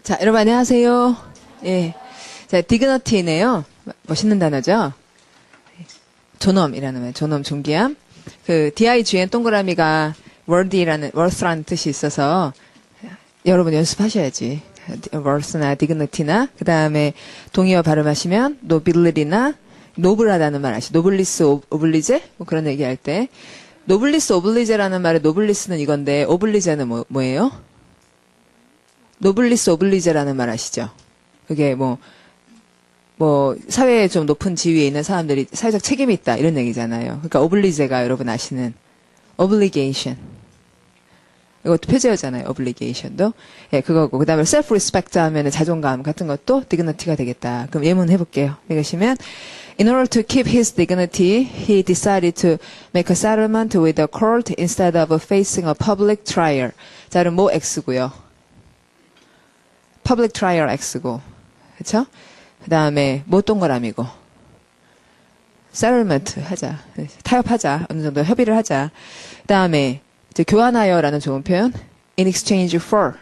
자, 여러분 안녕하세요. 예. 자, 디그너티네요. 멋있는 단어죠? 존엄이라는 말, 존엄, 존귀함. 그, DIGN 동그라미가 worth라는 뜻이 있어서 여러분 연습하셔야지. worth나 디그너티나, 그 다음에 동의어 발음하시면 nobility나, 노블하다는 말 아시죠? 노블리스 오블리제? 뭐 그런 얘기 할 때. 노블리스 오블리제라는 말의 노블리스는 이건데, 오블리제는 뭐예요? 노블리스 오블리제라는 말 아시죠? 그게 사회에 좀 높은 지위에 있는 사람들이 사회적 책임이 있다, 이런 얘기잖아요. 그러니까 오블리제가 여러분 아시는 obligation. 이것도 표제어잖아요, obligation도. 예, 그거고. 그 다음에 self-respect 하면은 자존감 같은 것도 dignity가 되겠다. 그럼 예문 해볼게요. 읽으시면, In order to keep his dignity, he decided to make a settlement with the court instead of facing a public trial. 자, 그럼 뭐 X고요. public trial X고. 그쵸? 그 다음에 뭐 동그라미고. settlement 하자. 타협하자. 어느 정도 협의를 하자. 그 다음에 이제 교환하여라는 좋은 표현. in exchange for.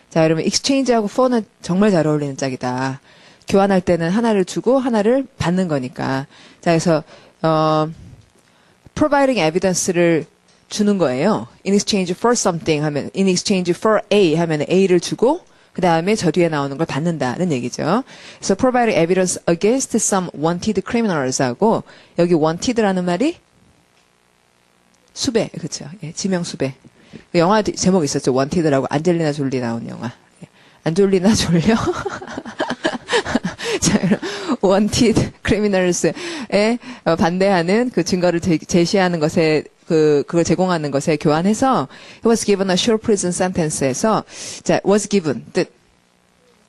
자, 여러분 exchange하고 for는 정말 잘 어울리는 짝이다. 교환할 때는 하나를 주고 하나를 받는 거니까. 자, 그래서 providing evidence를 주는 거예요. in exchange for something 하면 in exchange for A 하면 A를 주고 그 다음에 저 뒤에 나오는 걸 받는다는 얘기죠. 그래서 providing evidence against some wanted criminals 하고 여기 wanted라는 말이 수배, 그렇죠? 예, 지명 수배. 영화 제목 있었죠. wanted라고 안젤리나 졸리 나온 영화. 안졸리나 졸려? 자, wanted criminals에 반대하는 그 증거를 제시하는 것에 그걸 제공하는 것에 교환해서 he was given a short prison sentence에서 자, was given 뜻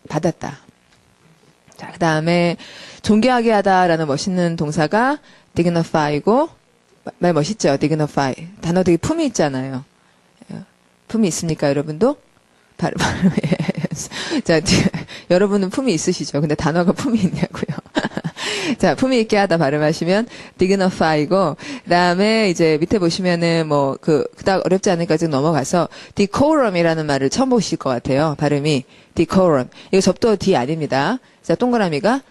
받았다. 자, 그다음에 존귀하게 하다라는 멋있는 동사가 dignify고 말 멋있죠? dignify. 단어 되게 품이 있잖아요. 품이 있습니까, 여러분도? 자, 여러분은 품이 있으시죠? 근데 단어가 품이 있냐고요. 자, 품이 있게 하다 발음하시면 dignify고, 그 다음에 이제 밑에 보시면은 그닥 어렵지 않으니까 지금 넘어가서 decorum이라는 말을 처음 보실 것 같아요. 발음이 decorum. 이거 접도 D 아닙니다. 자, 동그라미가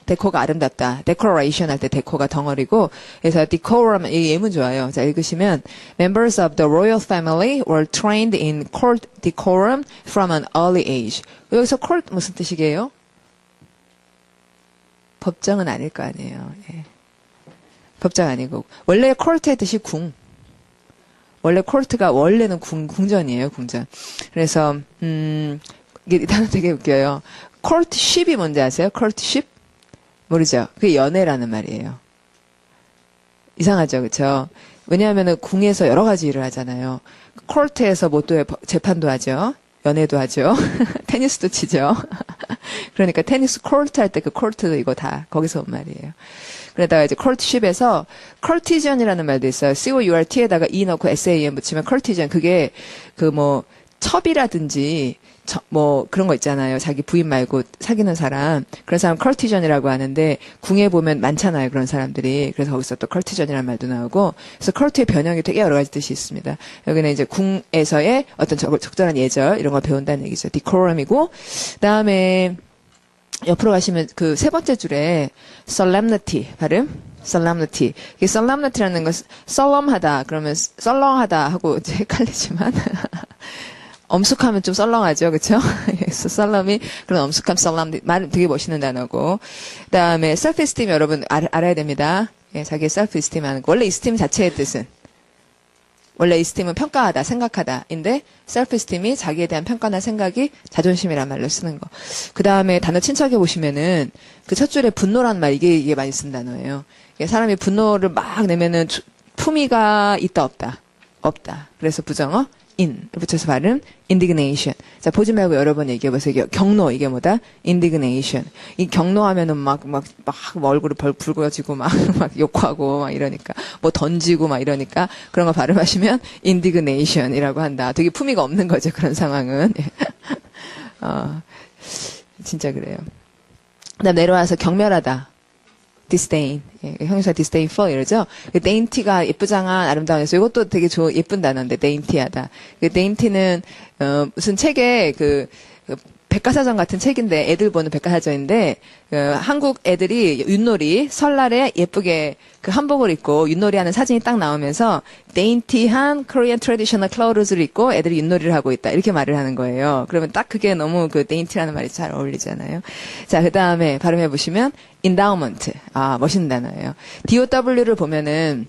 데코가 아름답다. decoration 할 때 데코가 덩어리고, 그래서 decorum, 이 예문 좋아요. 자, 읽으시면, members of the royal family were trained in court decorum from an early age. 여기서 court 무슨 뜻이게요? 법정은 아닐 거 아니에요. 예. 법정 아니고. 원래 court의 뜻이 궁. 원래 court가 원래는 궁전이에요, 궁전. 그래서, 이게 단어 되게 웃겨요. courtship이 뭔지 아세요? courtship? 모르죠? 그게 연애라는 말이에요. 이상하죠, 그렇죠? 왜냐하면은 궁에서 여러 가지 일을 하잖아요. 코르트에서 뭐 또 재판도 하죠. 연애도 하죠. 테니스도 치죠. 그러니까 테니스 코르트 할 때 그 코르트도 이거 다 거기서 온 말이에요. 그러다가 이제 courtship에서 courtesan이라는 말도 있어요. C-O-U-R-T에다가 E 넣고 S-A-N 붙이면 courtesan. 그게 첩이라든지 그런 거 있잖아요. 자기 부인 말고 사귀는 사람. 그런 사람 courtesan이라고 하는데, 궁에 보면 많잖아요. 그런 사람들이. 그래서 거기서 또 courtesan이라는 말도 나오고, 그래서 court의 변형이 되게 여러 가지 뜻이 있습니다. 여기는 이제 궁에서의 어떤 적절한 예절, 이런 걸 배운다는 얘기죠. decorum이고, 그 다음에, 옆으로 가시면 그 세 번째 줄에 solemnity 발음. solemnity. 이게 solemnity라는 건 solemn하다. 그러면 썰렁하다 하고 이제 헷갈리지만. 엄숙하면 좀 썰렁하죠, 그렇죠? 그래서 썰렁이 그런 엄숙함, 썰렁 말 되게 멋있는 단어고. 그다음에 self-esteem 여러분 알아야 됩니다. 예, 자기의 self-esteem 하는 거. 원래 esteem 자체의 뜻은 원래 esteem은 평가하다, 생각하다인데 self-esteem이 자기에 대한 평가나 생각이 자존심이란 말로 쓰는 거. 그다음에 단어 친척해 보시면은 그 첫 줄에 분노란 말 이게 많이 쓴 단어예요. 사람이 분노를 막 내면은 품위가 있다 없다. 그래서 부정어 in 붙여서 발음 indignation. 자, 보지 말고 여러 번 얘기해 보세요. 경로 이게 뭐다? indignation. 이 경로하면은 막 얼굴이 붉어지고 막 욕하고 막 이러니까 뭐 던지고 막 이러니까 그런 거 발음하시면 indignation이라고 한다. 되게 품위가 없는 거죠. 그런 상황은. 진짜 그래요. 그다음 내려와서 경멸하다. disdain. 예, 형용사 disdainful 이러죠. dainty가 예쁘장한 아름다운에서 이것도 되게 예쁜 단어인데 dainty하다. dainty는 무슨 책에 백과사전 같은 책인데 애들 보는 백과사전인데 한국 애들이 윷놀이 설날에 예쁘게 그 한복을 입고 윷놀이 하는 사진이 딱 나오면서 dainty한 Korean traditional clothes를 입고 애들이 윷놀이를 하고 있다 이렇게 말을 하는 거예요. 그러면 딱 그게 너무 그 dainty라는 말이 잘 어울리잖아요. 자, 그 다음에 발음해 보시면 endowment. 아, 멋있는 단어예요. DOW를 보면은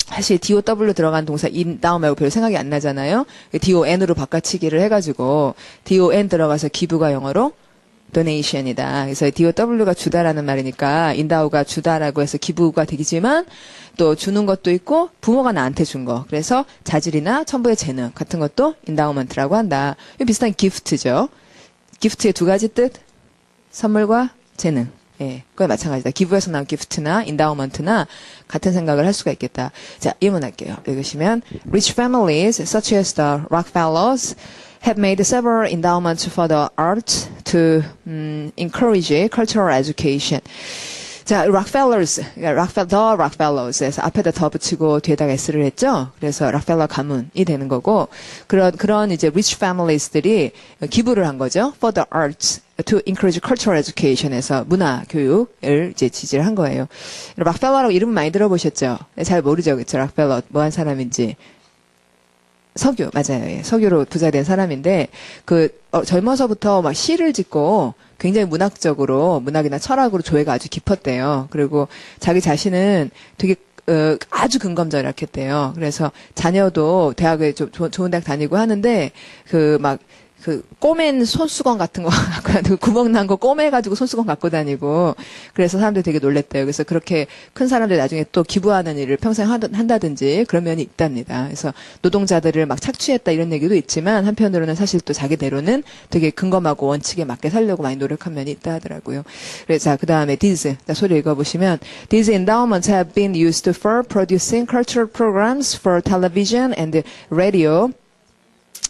사실 DOW 들어간 동사 endowment 말고 별 생각이 안 나잖아요. DON으로 바꿔치기를 해가지고 DON 들어가서 기부가 영어로 donation이다. 그래서 DOW가 주다라는 말이니까 endow가 주다라고 해서 기부가 되겠지만 또 주는 것도 있고 부모가 나한테 준 거. 그래서 자질이나 첨부의 재능 같은 것도 endowment라고 한다. 이거 비슷한 기프트죠. 기프트의 두 가지 뜻. 선물과 재능. 예, 그거 마찬가지다. 기부에서 나온 기프트나 인다우먼트나 같은 생각을 할 수가 있겠다. 자, 예문할게요. 읽으시면 Rich families such as the Rockefellers have made several endowments for the arts to encourage cultural education. 자, Rockefellers, 그러니까 the Rockefellers. 앞에다 더 붙이고 뒤에다가 S를 했죠. 그래서 락펠러 가문이 되는 거고 그런 이제 rich families들이 기부를 한 거죠. For the arts. to encourage cultural education에서 문화 교육을 이제 지지를 한 거예요. 락펠러라고 이름 많이 들어보셨죠? 잘 모르죠, 그렇죠? 락펠러 뭐 한 사람인지. 석유 맞아요. 예. 석유로 부자 된 사람인데 젊어서부터 막 시를 짓고 굉장히 문학적으로 문학이나 철학으로 조예가 아주 깊었대요. 그리고 자기 자신은 되게 아주 근검절약했대요. 그래서 자녀도 대학에 좀 좋은 대학 다니고 하는데 꼬맨 손수건 같은 거 갖고 다니고 구멍 난 거 꼬매가지고 손수건 갖고 다니고 그래서 사람들이 되게 놀랬대요. 그래서 그렇게 큰 사람들이 나중에 또 기부하는 일을 평생 한다든지 그런 면이 있답니다. 그래서 노동자들을 막 착취했다 이런 얘기도 있지만 한편으로는 사실 또 자기대로는 되게 근검하고 원칙에 맞게 살려고 많이 노력한 면이 있다 하더라고요. 그래서 자, 그 다음에 these 소리 읽어보시면 These endowments have been used for producing cultural programs for television and radio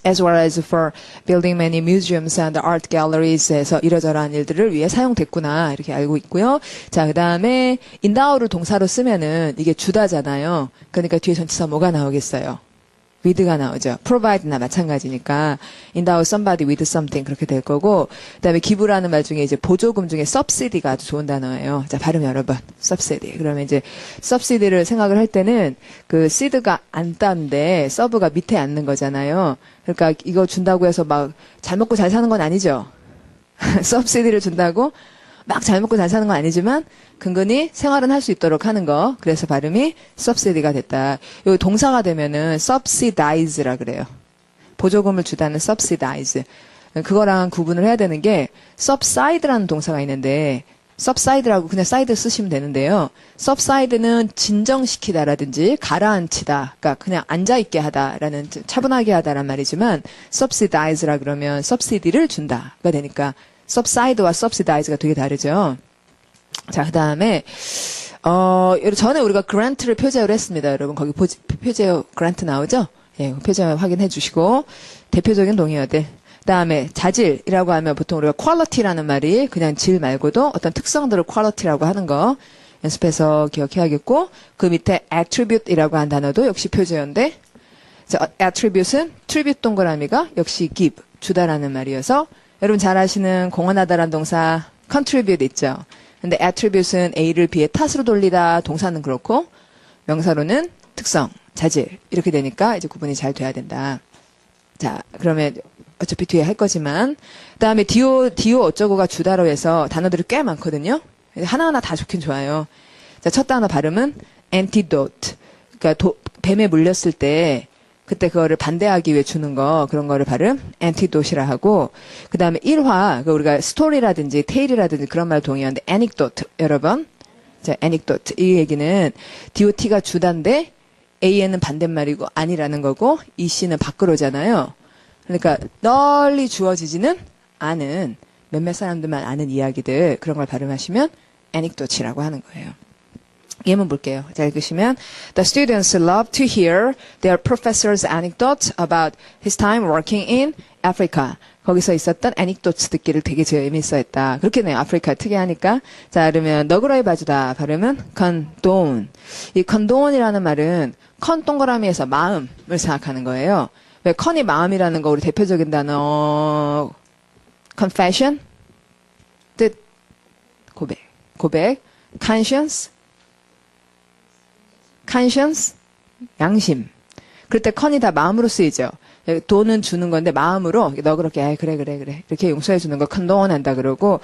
as well as for building many museums and art galleries에서 이러저러한 일들을 위해 사용됐구나 이렇게 알고 있고요. 자, 그 다음에 endow를 동사로 쓰면은 이게 주다잖아요. 그러니까 뒤에 전치사 뭐가 나오겠어요? with가 나오죠. provide나 마찬가지니까 endow somebody with something 그렇게 될 거고 그다음에 기부라는 말 중에 이제 보조금 중에 subsidy가 아주 좋은 단어예요. 자, 발음 여러 번. subsidy. 그러면 이제 subsidy를 생각을 할 때는 그 seed가 안 딴데 서브가 밑에 앉는 거잖아요. 그러니까 이거 준다고 해서 막 잘 먹고 잘 사는 건 아니죠. subsidy를 준다고 막 잘 먹고 잘 사는 건 아니지만 근근히 생활은 할 수 있도록 하는 거. 그래서 발음이 subsidy가 됐다. 여기 동사가 되면은 subsidize라 그래요. 보조금을 주다는 subsidize. 그거랑 구분을 해야 되는 게 subside라는 동사가 있는데 subside라고 그냥 side 쓰시면 되는데요. subside는 진정시키다라든지 가라앉히다. 그러니까 그냥 앉아있게 하다라는 차분하게 하다란 말이지만 subsidize라 그러면 subsidy를 준다가 되니까 subside와 subsidize가 되게 다르죠. 자, 그 다음에, 전에 우리가 grant를 표제어로 했습니다. 여러분, 거기 표제어 grant 나오죠? 예, 표제어 확인해 주시고, 대표적인 동의어들. 그 다음에 자질이라고 하면 보통 우리가 quality라는 말이 그냥 질 말고도 어떤 특성들을 quality라고 하는 거 연습해서 기억해야겠고, 그 밑에 attribute이라고 한 단어도 역시 표제어인데, 자, attribute은 tribute 동그라미가 역시 give, 주다라는 말이어서, 여러분 잘 아시는 공헌하다라는 동사 contribute 있죠. 근데 attribute은 A를 B의 탓으로 돌리다 동사는 그렇고 명사로는 특성, 자질 이렇게 되니까 이제 구분이 잘 돼야 된다. 자, 그러면 어차피 뒤에 할 거지만 그다음에 DO 어쩌고가 주다로 해서 단어들이 꽤 많거든요. 하나하나 다 좋긴 좋아요. 자, 첫 단어 발음은 antidote. 그러니까 뱀에 물렸을 때 그때 그거를 반대하기 위해 주는 거, 그런 거를 발음, antidote이라 하고, 그 다음에 일화, 우리가 스토리라든지 테일이라든지 그런 말 동의하는데, anecdote, 여러분. 자, anecdote. 이 얘기는 dot가 주단데, an은 반대말이고, 아니라는 거고, EC는 밖으로잖아요. 그러니까, 널리 주어지지는 않은, 몇몇 사람들만 아는 이야기들, 그런 걸 발음하시면, anecdote이라고 하는 거예요. 예문 볼게요. 자, 읽으시면 The students love to hear their professor's anecdotes about his time working in Africa. 거기서 있었던 anecdotes 듣기를 되게 재미있어 했다. 그렇게 네요. 아프리카 특이하니까. 자, 그러면 너그러이 봐주다. 발음은 condone. 이 condone이라는 말은 컨 동그라미에서 마음을 생각하는 거예요. 왜 컨이 마음이라는 거 우리 대표적인 단어 confession, 뜻, 고백, conscience, 양심. 그럴 때 con이 다 마음으로 쓰이죠. 돈은 주는 건데 마음으로 너 그렇게 그래 이렇게 용서해 주는 거 condon한다 그러고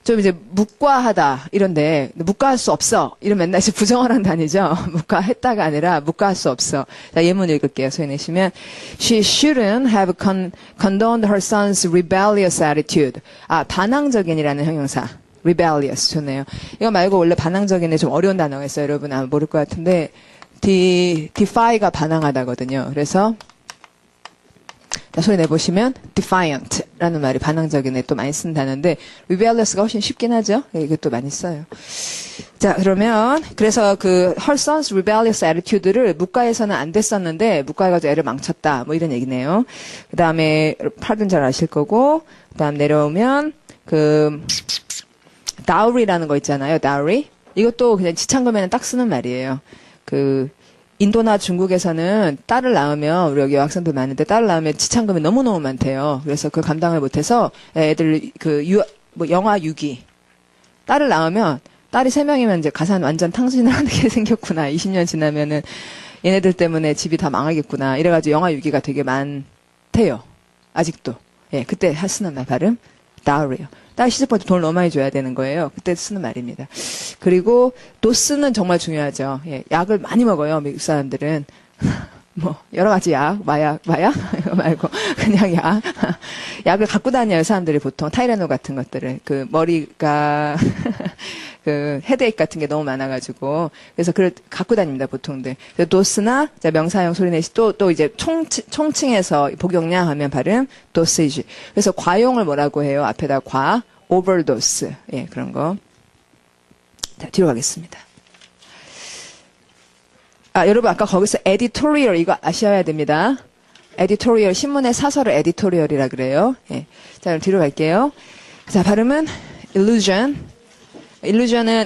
좀 이제 묵과하다 이런데 묵과할 수 없어 이런 맨날 이제 부정어랑 다니죠. 묵과했다가 아니라 묵과할 수 없어. 자, 예문 읽을게요. 소리 내시면 She shouldn't have condoned her son's rebellious attitude. 아, 반항적인이라는 형용사. rebellious 좋네요. 이거 말고 원래 반항적인에 좀 어려운 단어가 있어요. 여러분 아마 모를 것 같은데 defy가 반항하다거든요. 그래서 자, 소리 내보시면 defiant라는 말이 반항적인에 또 많이 쓴 단어인데 rebellious가 훨씬 쉽긴 하죠. 이것도 많이 써요. 자, 그러면 그래서 그 her son's rebellious attitude를 묵과에서는 안 됐었는데 묵과해가지고 애를 망쳤다. 뭐 이런 얘기네요. 그 다음에 8분 잘 아실 거고 그 다음 내려오면 그 dowry라는 거 있잖아요. dowry. 이것도 그냥 지창금에는 딱 쓰는 말이에요. 그 인도나 중국에서는 딸을 낳으면 우리 여기 여학생들 많은데 딸을 낳으면 지창금이 너무너무 많대요. 그래서 그 감당을 못해서 애들 뭐 영아 유기 딸을 낳으면 딸이 3명이면 이제 가산 완전 탕진을 하게 생겼구나. 20년 지나면은 얘네들 때문에 집이 다 망하겠구나. 이래가지고 영아 유기가 되게 많대요. 아직도. 예, 그때 쓰는 말 발음 dowry요. 딸 시집할 때 돈을 너무 많이 줘야 되는 거예요. 그때 쓰는 말입니다. 그리고 도스는 정말 중요하죠. 예, 약을 많이 먹어요. 미국 사람들은. 뭐 여러 가지 약, 마약 이거 말고 그냥 약. 약을 갖고 다녀요. 사람들이 보통 타이레놀 같은 것들을. 그 머리가 그 헤드에이크 같은 게 너무 많아가지고 그래서 그걸 갖고 다닙니다. 보통들. 도스나 자, 명사형 소리 내시 또 이제 총칭해서 복용량 하면 발음 도스이지. 그래서 과용을 뭐라고 해요? 앞에다 overdose. 예, 그런 거. 자, 뒤로 가겠습니다. 아, 여러분 아까 거기서 editorial 이거 아셔야 됩니다. editorial 신문의 사설을 editorial이라 그래요. 예. 자, 그럼 뒤로 갈게요. 자, 발음은 illusion은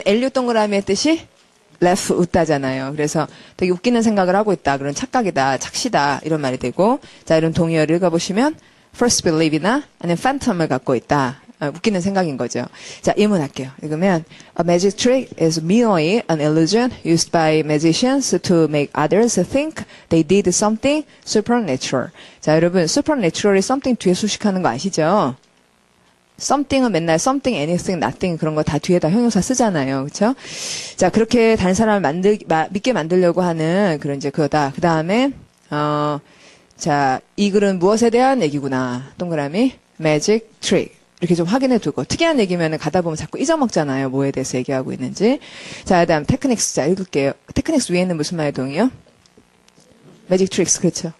엘류 동그라미의 뜻이 laugh 웃다잖아요. 그래서 되게 웃기는 생각을 하고 있다. 그런 착각이다, 착시다 이런 말이 되고 자, 이런 동의어를 읽어보시면 first believe이나 아니면 phantom을 갖고 있다. 웃기는 생각인 거죠. 자, 예문할게요. 읽으면 A magic trick is merely an illusion used by magicians to make others think they did something supernatural. 자, 여러분 supernatural이 something 뒤에 수식하는 거 아시죠? something은 맨날 something, anything, nothing 그런 거 다 뒤에다 형용사 쓰잖아요. 그렇죠? 자, 그렇게 다른 사람을 믿게 만들려고 하는 그런 이제 그거다. 그다음에 자, 이 글은 무엇에 대한 얘기구나. 동그라미 magic trick. 이렇게 좀 확인해 두고 특이한 얘기면은 가다 보면 자꾸 잊어먹잖아요. 뭐에 대해서 얘기하고 있는지. 자, 그다음 테크닉스 자 읽을게요. 테크닉스 위에는 무슨 말의 동의요? 매직 트릭스 그렇죠.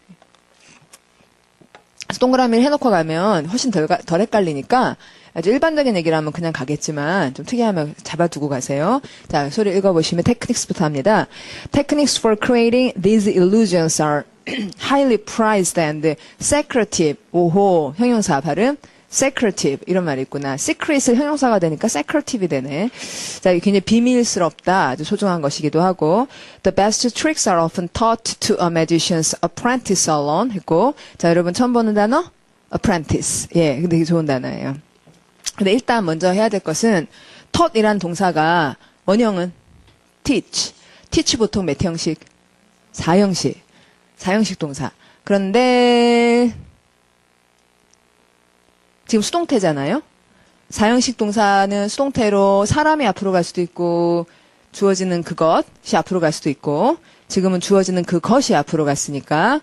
그래서 동그라미를 해놓고 가면 훨씬 덜 헷갈리니까 아주 일반적인 얘기를 하면 그냥 가겠지만 좀 특이하면 잡아두고 가세요. 자, 소리 읽어보시면 테크닉스부터 합니다. Techniques for creating these illusions are highly prized and secretive. 오호, 형용사 발음. secretive 이런 말이 있구나. secret을 형용사가 되니까 secretive이 되네. 자, 이게 굉장히 비밀스럽다. 아주 소중한 것이기도 하고 The best tricks are often taught to a magician's apprentice alone 했고 자, 여러분 처음 보는 단어? apprentice. 예, 근데 이게 좋은 단어예요. 근데 일단 먼저 해야 될 것은 taught이란 동사가 원형은 teach. teach 보통 몇 형식? 4형식. 4형식 동사. 그런데 지금 수동태잖아요. 4형식 동사는 수동태로 사람이 앞으로 갈 수도 있고 주어지는 그것이 앞으로 갈 수도 있고 지금은 주어지는 그것이 앞으로 갔으니까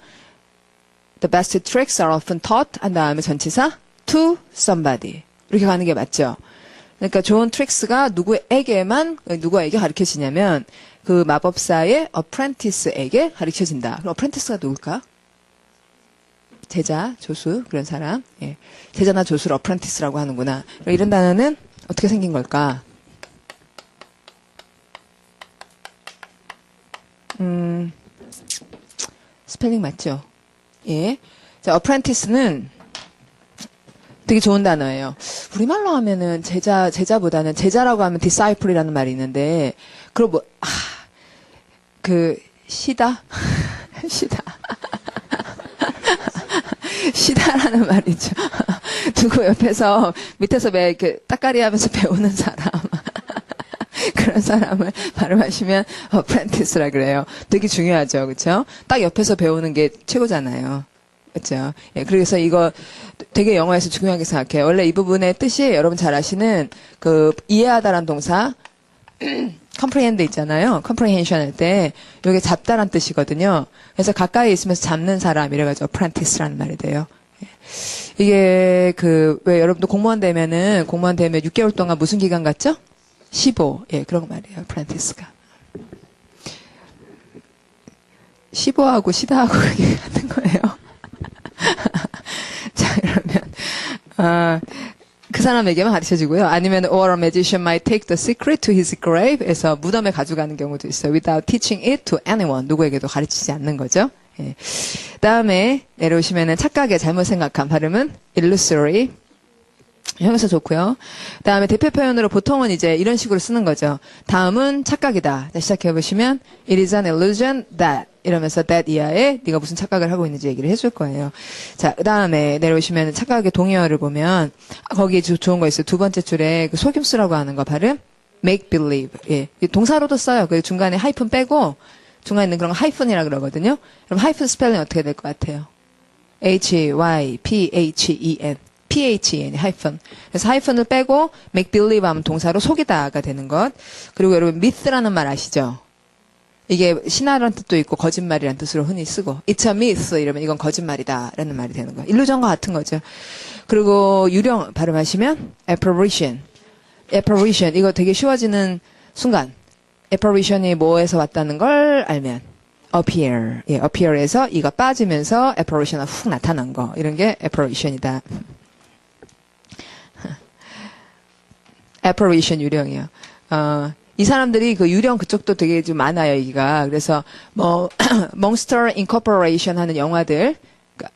The best tricks are often taught 한 다음에 전치사 to somebody 이렇게 가는 게 맞죠. 그러니까 좋은 트릭스가 누구에게 가르쳐지냐면 그 마법사의 apprentice에게 가르쳐진다. 그럼 apprentice가 누굴까? 제자, 조수, 그런 사람. 예. 제자나 조수를 apprentice라고 하는구나. 이런 단어는 어떻게 생긴 걸까? 스펠링 맞죠? 예. 자, apprentice는 되게 좋은 단어예요. 우리말로 하면은 제자보다는 제자라고 하면 disciple이라는 말이 있는데, 그럼 뭐, 시다? 시다. 시다라는 말이죠. 누구 옆에서 밑에서 매 이렇게 따까리 하면서 배우는 사람. 그런 사람을 발음하시면 apprentice라 그래요. 되게 중요하죠. 그렇죠? 딱 옆에서 배우는 게 최고잖아요. 그렇죠? 예, 그래서 이거 되게 영어에서 중요하게 생각해요. 원래 이 부분의 뜻이 여러분 잘 아시는 그 이해하다라는 동사 comprehend 있잖아요. comprehension 할 때 이게 잡다란 뜻이거든요. 그래서 가까이 있으면서 잡는 사람 이래가지고 apprentice라는 말이 돼요. 예. 이게 왜 여러분도 공무원 되면 6개월 동안 무슨 기간 같죠? 15. 예, 그런 말이에요. apprentice가. 15하고 시다하고 그게 같은 거예요. 자, 그러면, 그 사람에게만 가르쳐주고요. 아니면, or a magician might take the secret to his grave. 에서 무덤에 가져가는 경우도 있어요. without teaching it to anyone. 누구에게도 가르치지 않는 거죠. 예. 다음에, 내려오시면은 착각의 잘못 생각한 발음은 illusory. 형용사 좋고요. 다음에 대표 표현으로 보통은 이제 이런 식으로 쓰는 거죠. 다음은 착각이다. 자, 시작해보시면, it is an illusion that. 이러면서 that 이하에 네가 무슨 착각을 하고 있는지 얘기를 해줄 거예요. 자, 그 다음에 내려오시면 착각의 동의어를 보면 거기에 좋은 거 있어요. 두 번째 줄에 그 속임수라고 하는 거 발음 make believe. 예, 동사로도 써요. 그 중간에 하이픈 빼고 중간에 있는 그런 거 하이픈이라 그러거든요. 그럼 하이픈 스펠링 어떻게 될 것 같아요? H-Y-P-H-E-N. P-H-E-N, 하이픈. 그래서 하이픈을 빼고 make believe 하면 동사로 속이다가 되는 것. 그리고 여러분 myth라는 말 아시죠? 이게 신화라는 뜻도 있고 거짓말이라는 뜻으로 흔히 쓰고 It's a myth 이러면 이건 거짓말이다 라는 말이 되는 거예요. 일루전과 같은 거죠. 그리고 유령 발음하시면 apparition. apparition 이거 되게 쉬워지는 순간 apparition이 뭐에서 왔다는 걸 알면 appear. 예, appear에서 이가 빠지면서 apparition이 훅 나타난 거 이런 게 apparition이다. apparition 유령이요. 이 사람들이 그 유령 그쪽도 되게 좀 많아요, 여기가. 그래서 Monster Incorporation 하는 영화들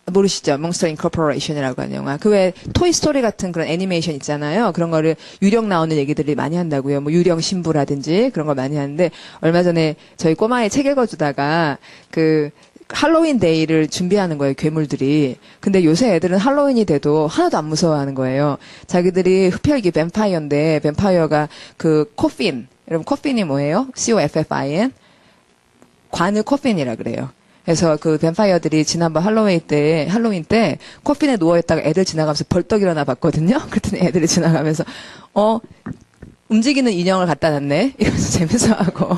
모르시죠? Monster Incorporation이라고 하는 영화. 그 외에 토이스토리 같은 그런 애니메이션 있잖아요. 그런 거를 유령 나오는 얘기들이 많이 한다고요. 뭐 유령 신부라든지 그런 거 많이 하는데 얼마 전에 저희 꼬마애 책 읽어주다가 그 할로윈 데이를 준비하는 거예요, 괴물들이. 근데 요새 애들은 할로윈이 돼도 하나도 안 무서워하는 거예요. 자기들이 흡혈귀 뱀파이어인데 뱀파이어가 그 코핀 여러분 코핀이 뭐예요? C-O-F-F-I-N? 관을 코핀이라 그래요. 그래서 그 뱀파이어들이 지난번 할로윈 때 코핀에 누워있다가 애들 지나가면서 벌떡 일어나 봤거든요. 그랬더니 애들이 지나가면서 움직이는 인형을 갖다 놨네? 이러면서 재밌어하고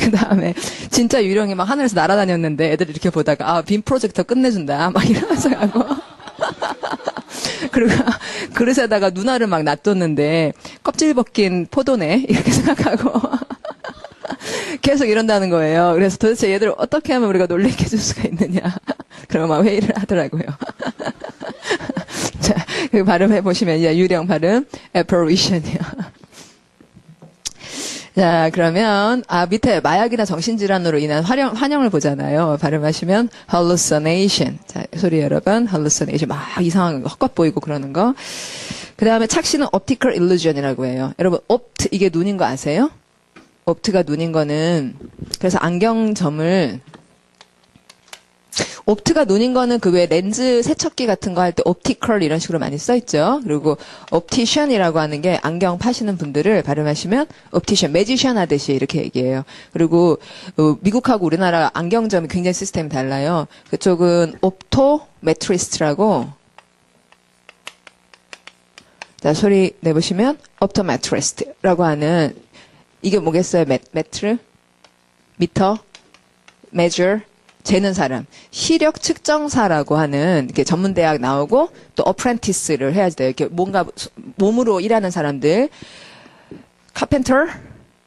그 다음에 진짜 유령이 막 하늘에서 날아다녔는데 애들이 이렇게 보다가 빔 프로젝터 끝내준다 막 이러면서 하고 그리고 그릇에다가 누나를 막 놔뒀는데 껍질 벗긴 포도네 이렇게 생각하고 계속 이런다는 거예요. 그래서 도대체 얘들 어떻게 하면 우리가 놀래게 해줄 수가 있느냐 그러고 막 회의를 하더라고요. 자, 그 발음해 보시면 이제 유령 발음 apparition이요. 자, 그러면 밑에 마약이나 정신질환으로 인한 환영을 보잖아요. 발음하시면 hallucination. 자, 소리 여러분, hallucination. 막 이상한 거, 헛것 보이고 그러는 거. 그 다음에 착시는 optical illusion이라고 해요. 여러분, opt 이게 눈인 거 아세요? opt가 눈인 거는 그래서 안경점을 옵트가 눈인 거는 그 외 렌즈 세척기 같은 거 할 때 옵티컬 이런 식으로 많이 써 있죠. 그리고 옵티션이라고 하는 게 안경 파시는 분들을 발음하시면 옵티션, 매지션 하듯이 이렇게 얘기해요. 그리고 미국하고 우리나라 안경점이 굉장히 시스템이 달라요. 그쪽은 옵토메트리스트라고 자 소리 내보시면 옵토메트리스트라고 하는 이게 뭐겠어요? 메트르? 미터? measure? 재는 사람, 시력 측정사라고 하는 이렇게 전문 대학 나오고 또 어프렌티스를 해야지 돼요. 이렇게 뭔가 몸으로 일하는 사람들, 카펜터,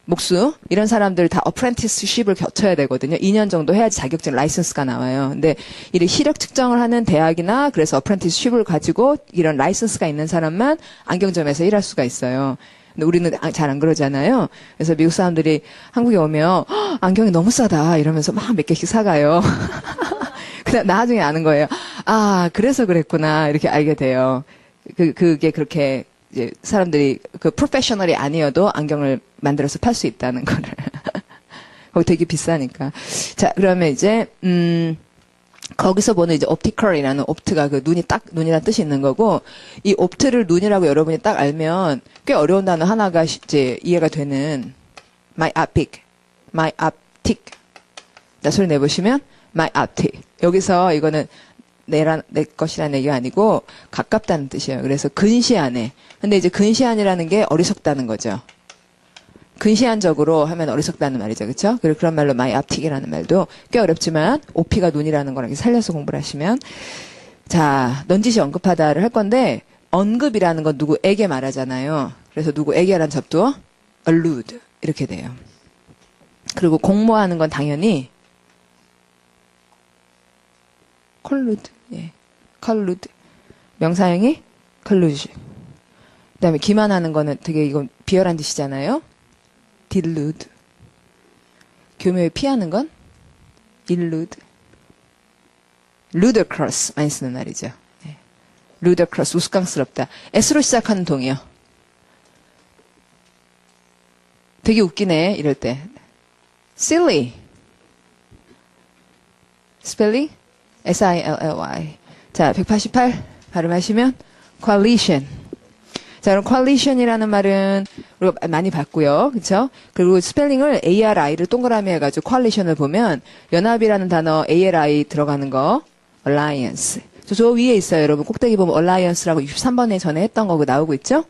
목수 이런 사람들 다 어프렌티스십을 거쳐야 되거든요. 2년 정도 해야지 자격증 라이선스가 나와요. 근데 이 시력 측정을 하는 대학이나 그래서 어프렌티스십을 가지고 이런 라이선스가 있는 사람만 안경점에서 일할 수가 있어요. 근데 우리는 잘 안 그러잖아요. 그래서 미국 사람들이 한국에 오면 안경이 너무 싸다 이러면서 막 몇 개씩 사가요. 근데 나중에 아는 거예요. 그래서 그랬구나 이렇게 알게 돼요. 그게 그렇게 이제 사람들이 그 프로페셔널이 아니어도 안경을 만들어서 팔 수 있다는 거를. 거기 되게 비싸니까. 자, 그러면 이제 거기서 보는 이제 optical이라는 opt가 그 눈이란 뜻이 있는 거고, 이 opt를 눈이라고 여러분이 딱 알면 꽤 어려운 단어 하나가 이제 이해가 되는 myopic. 자, 소리 내보시면 myopic. 여기서 이거는 내 것이라는 얘기가 아니고 가깝다는 뜻이에요. 그래서 근시안해. 근데 이제 근시안이라는 게 어리석다는 거죠. 근시안적으로 하면 어리석다는 말이죠. 그렇죠? 그리고 그런 말로 myoptic이라는 말도 꽤 어렵지만 오피가 눈이라는 거랑 살려서 공부를 하시면 자, 넌지시 언급하다를 할 건데 언급이라는 건 누구에게 말하잖아요. 그래서 누구에게라는 접두어 allude 이렇게 돼요. 그리고 공모하는 건 당연히 collude. 예. collude. 명사형이 collude. 그다음에 기만하는 거는 되게 이건 비열한 뜻이잖아요. delude. 교묘히 피하는 건 illude. ludicrous 많이 쓰는 말이죠. 예. ludicrous 우스꽝스럽다. S로 시작하는 동이요. 되게 웃기네 이럴 때. silly. spelling S-I-L-L-Y. 자, 188 발음하시면 coalition. 자, 그럼 coalition이라는 말은 우리가 많이 봤고요. 그렇죠? 그리고 스펠링을 ARI를 동그라미 해가지고 coalition을 보면 연합이라는 단어 ALI 들어가는 거 alliance. 저 위에 있어요. 여러분 꼭대기 보면 alliance라고 63번에 전에 했던 거 나오고 있죠?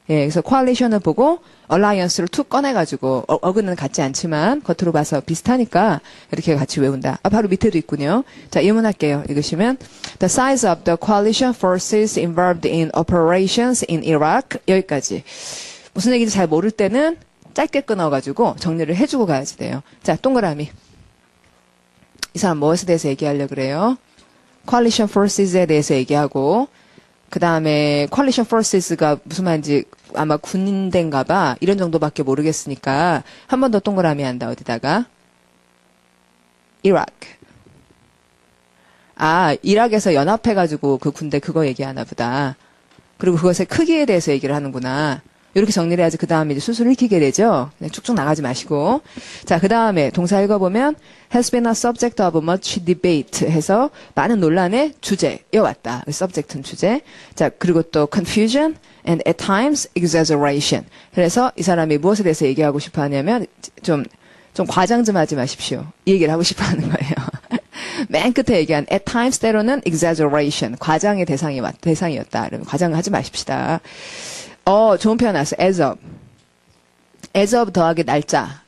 예, 그래서 coalition을 보고 alliance를 툭 꺼내가지고 어근은 같지 않지만 겉으로 봐서 비슷하니까 이렇게 같이 외운다. 아, 바로 밑에도 있군요. 자, 예문할게요. 읽으시면 The size of the coalition forces involved in operations in Iraq 여기까지. 무슨 얘기인지 잘 모를 때는 짧게 끊어가지고 정리를 해주고 가야지 돼요. 자, 동그라미. 이 사람 무엇에 대해서 얘기하려고 그래요? coalition forces에 대해서 얘기하고 그 다음에 coalition forces가 무슨 말인지 아마 군대인가 봐. 이런 정도밖에 모르겠으니까 한 번 더 동그라미 한다. 어디다가? 이라크. 아, 이락에서 연합해가지고 그 군대 그거 얘기하나 보다. 그리고 그것의 크기에 대해서 얘기를 하는구나. 이렇게 정리를 해야지 그 다음에 이제 술술 읽히게 되죠. 그냥 쭉쭉 나가지 마시고. 자, 그 다음에 동사 읽어보면 has been a subject of much debate 해서 많은 논란의 주제여 왔다. subject는 주제. 자, 그리고 또 confusion and at times exaggeration. 그래서 이 사람이 무엇에 대해서 얘기하고 싶어 하냐면 좀 과장 좀 하지 마십시오. 이 얘기를 하고 싶어 하는 거예요. 맨 끝에 얘기한 at times 때로는 exaggeration. 과장의 대상이었다. 그러면 과장을 하지 마십시다. 좋은 표현 나왔어요. as of. as of 더하기 날짜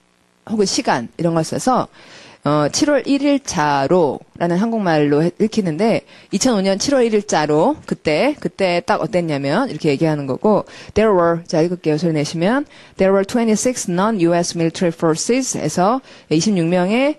혹은 시간 이런 걸 써서 7월 1일자로 라는 한국말로 읽히는데 2005년 7월 1일자로 그때 딱 어땠냐면 이렇게 얘기하는 거고 there were 자 읽을게요. 소리 내시면 there were 26 non-US military forces 에서 26명의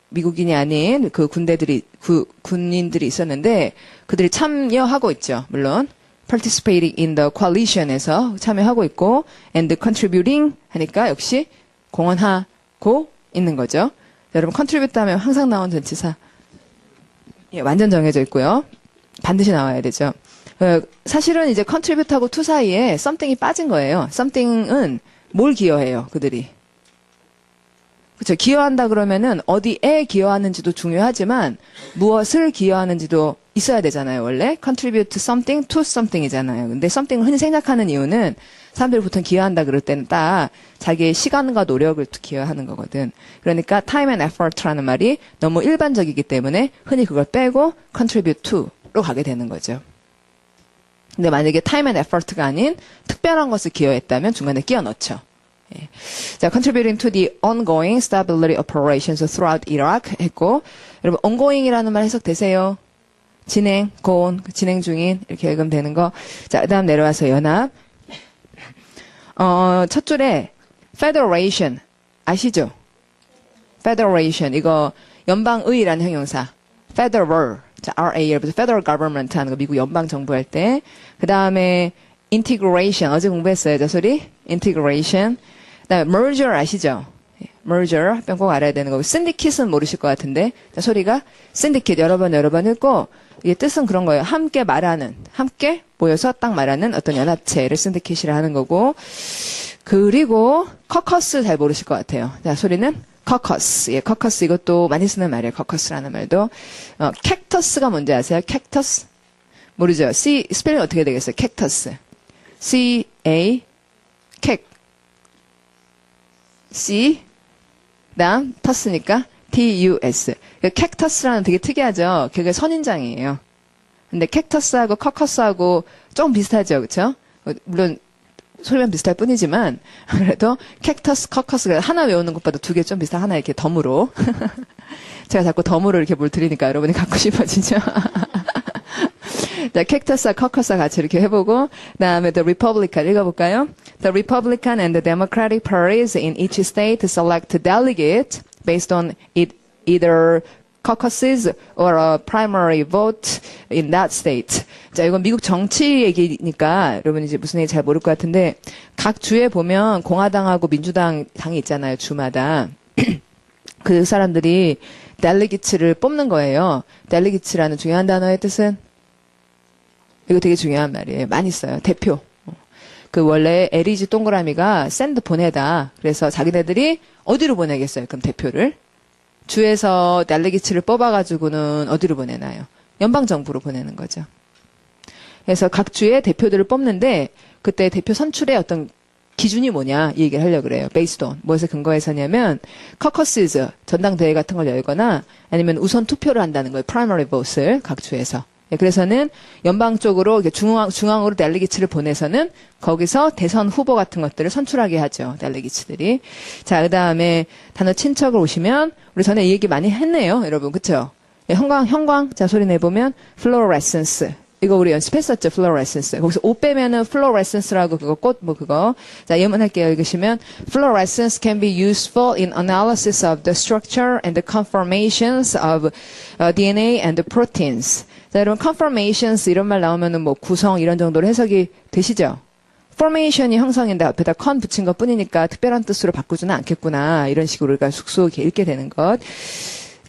미국인이 아닌 그 군인들이 있었는데 그들이 참여하고 있죠. 물론 participating in the coalition에서 참여하고 있고 and contributing 하니까 역시 공헌하고 있는 거죠. 여러분 contribute 하면 항상 나오는 전치사 예, 완전 정해져 있고요. 반드시 나와야 되죠. 사실은 이제 contribute하고 to 사이에 something이 빠진 거예요. something은 뭘 기여해요, 그들이. 그렇죠. 기여한다 그러면은 어디에 기여하는지도 중요하지만 무엇을 기여하는지도 있어야 되잖아요. 원래 contribute to something이잖아요. 근데 something을 흔히 생각하는 이유는 사람들이 보통 기여한다 그럴 때는 딱 자기의 시간과 노력을 기여하는 거거든. 그러니까 time and effort라는 말이 너무 일반적이기 때문에 흔히 그걸 빼고 contribute to로 가게 되는 거죠. 근데 만약에 time and effort가 아닌 특별한 것을 기여했다면 중간에 끼워 넣죠. 예. 자, contributing to the ongoing stability operations throughout Iraq 했고, 여러분, ongoing이라는 말 해석되세요? 진행, 진행 중인, 이렇게 읽으면 되는 거. 자, 그 다음 내려와서 연합. 첫 줄에 federation, 아시죠? federation, 이거 연방의라는 형용사. federal, 자, RAL부터 federal government 하는 거 미국 연방정부 할 때. 그 다음에 integration, 어제 공부했어요, 저 소리? integration. 그 다음에 merger 아시죠? merger, 합병 꼭 알아야 되는 거고. syndicate은 모르실 것 같은데. 자, 소리가 syndicate 여러 번 읽고, 이게 뜻은 그런 거예요. 함께 모여서 딱 말하는 어떤 연합체를 syndicate이라 하는 거고. 그리고 caucus 잘 모르실 것 같아요. 자, 소리는 caucus. 예, caucus 이것도 많이 쓰는 말이에요. caucus라는 말도. cactus가 뭔지 아세요? cactus? 모르죠? 스펠링 어떻게 되겠어요? cactus. C-A, cat. C, 다음, 터스니까 T-U-S. cactus라는 되게 특이하죠? 그게 선인장이에요. 근데 cactus하고 caucus하고 좀 비슷하죠, 그쵸? 물론, 소리만 비슷할 뿐이지만, 그래도 cactus, caucus, 하나 외우는 것보다 두 개 좀 비슷한 하나 이렇게 덤으로. 제가 자꾸 덤으로 이렇게 뭘 드리니까 여러분이 갖고 싶어지죠? 자, cactus와 caucus와 같이 이렇게 해보고, 다음에 the Republican 읽어볼까요? The Republican and the Democratic parties in each state select delegates based on either caucuses or a primary vote in that state. 자, 이건 미국 정치 얘기니까 여러분 이제 무슨 얘기 잘 모를 것 같은데 각 주에 보면 공화당하고 민주당 당이 있잖아요, 주마다. 그 사람들이 delegates를 뽑는 거예요. delegates라는 중요한 단어의 뜻은 이거 되게 중요한 말이에요. 많이 써요. 대표. 그 원래 LEG 동그라미가 send 보내다. 그래서 자기네들이 어디로 보내겠어요? 그럼 대표를. 주에서 delegates를 뽑아가지고는 어디로 보내나요? 연방정부로 보내는 거죠. 그래서 각 주의 대표들을 뽑는데 그때 대표 선출의 어떤 기준이 뭐냐 이 얘기를 하려고 그래요. based on. 무엇에 근거해서냐면 caucuses, 전당대회 같은 걸 열거나 아니면 우선 투표를 한다는 거예요. primary votes을 각 주에서. 그래서는 연방 쪽으로 중앙으로 델리기츠를 보내서는 거기서 대선 후보 같은 것들을 선출하게 하죠. 델리기츠들이. 자, 그 다음에 단어 친척을 오시면 우리 전에 이 얘기 많이 했네요. 여러분. 그쵸? 네, 형광. 자, 소리 내보면 fluorescence. 이거 우리 연습했었죠. fluorescence. 거기서 O 빼면은 fluorescence라고 그거 꽃 그거. 자, 예문할게요. 읽으시면 fluorescence can be useful in analysis of the structure and the conformations of DNA and the proteins. 자, 여러분 conformations 이런 말 나오면은 뭐 구성 이런 정도로 해석이 되시죠? formation이 형성인데 앞에다 con 붙인 것 뿐이니까 특별한 뜻으로 바꾸지는 않겠구나. 이런 식으로 우리가 쑥쑥 읽게 되는 것.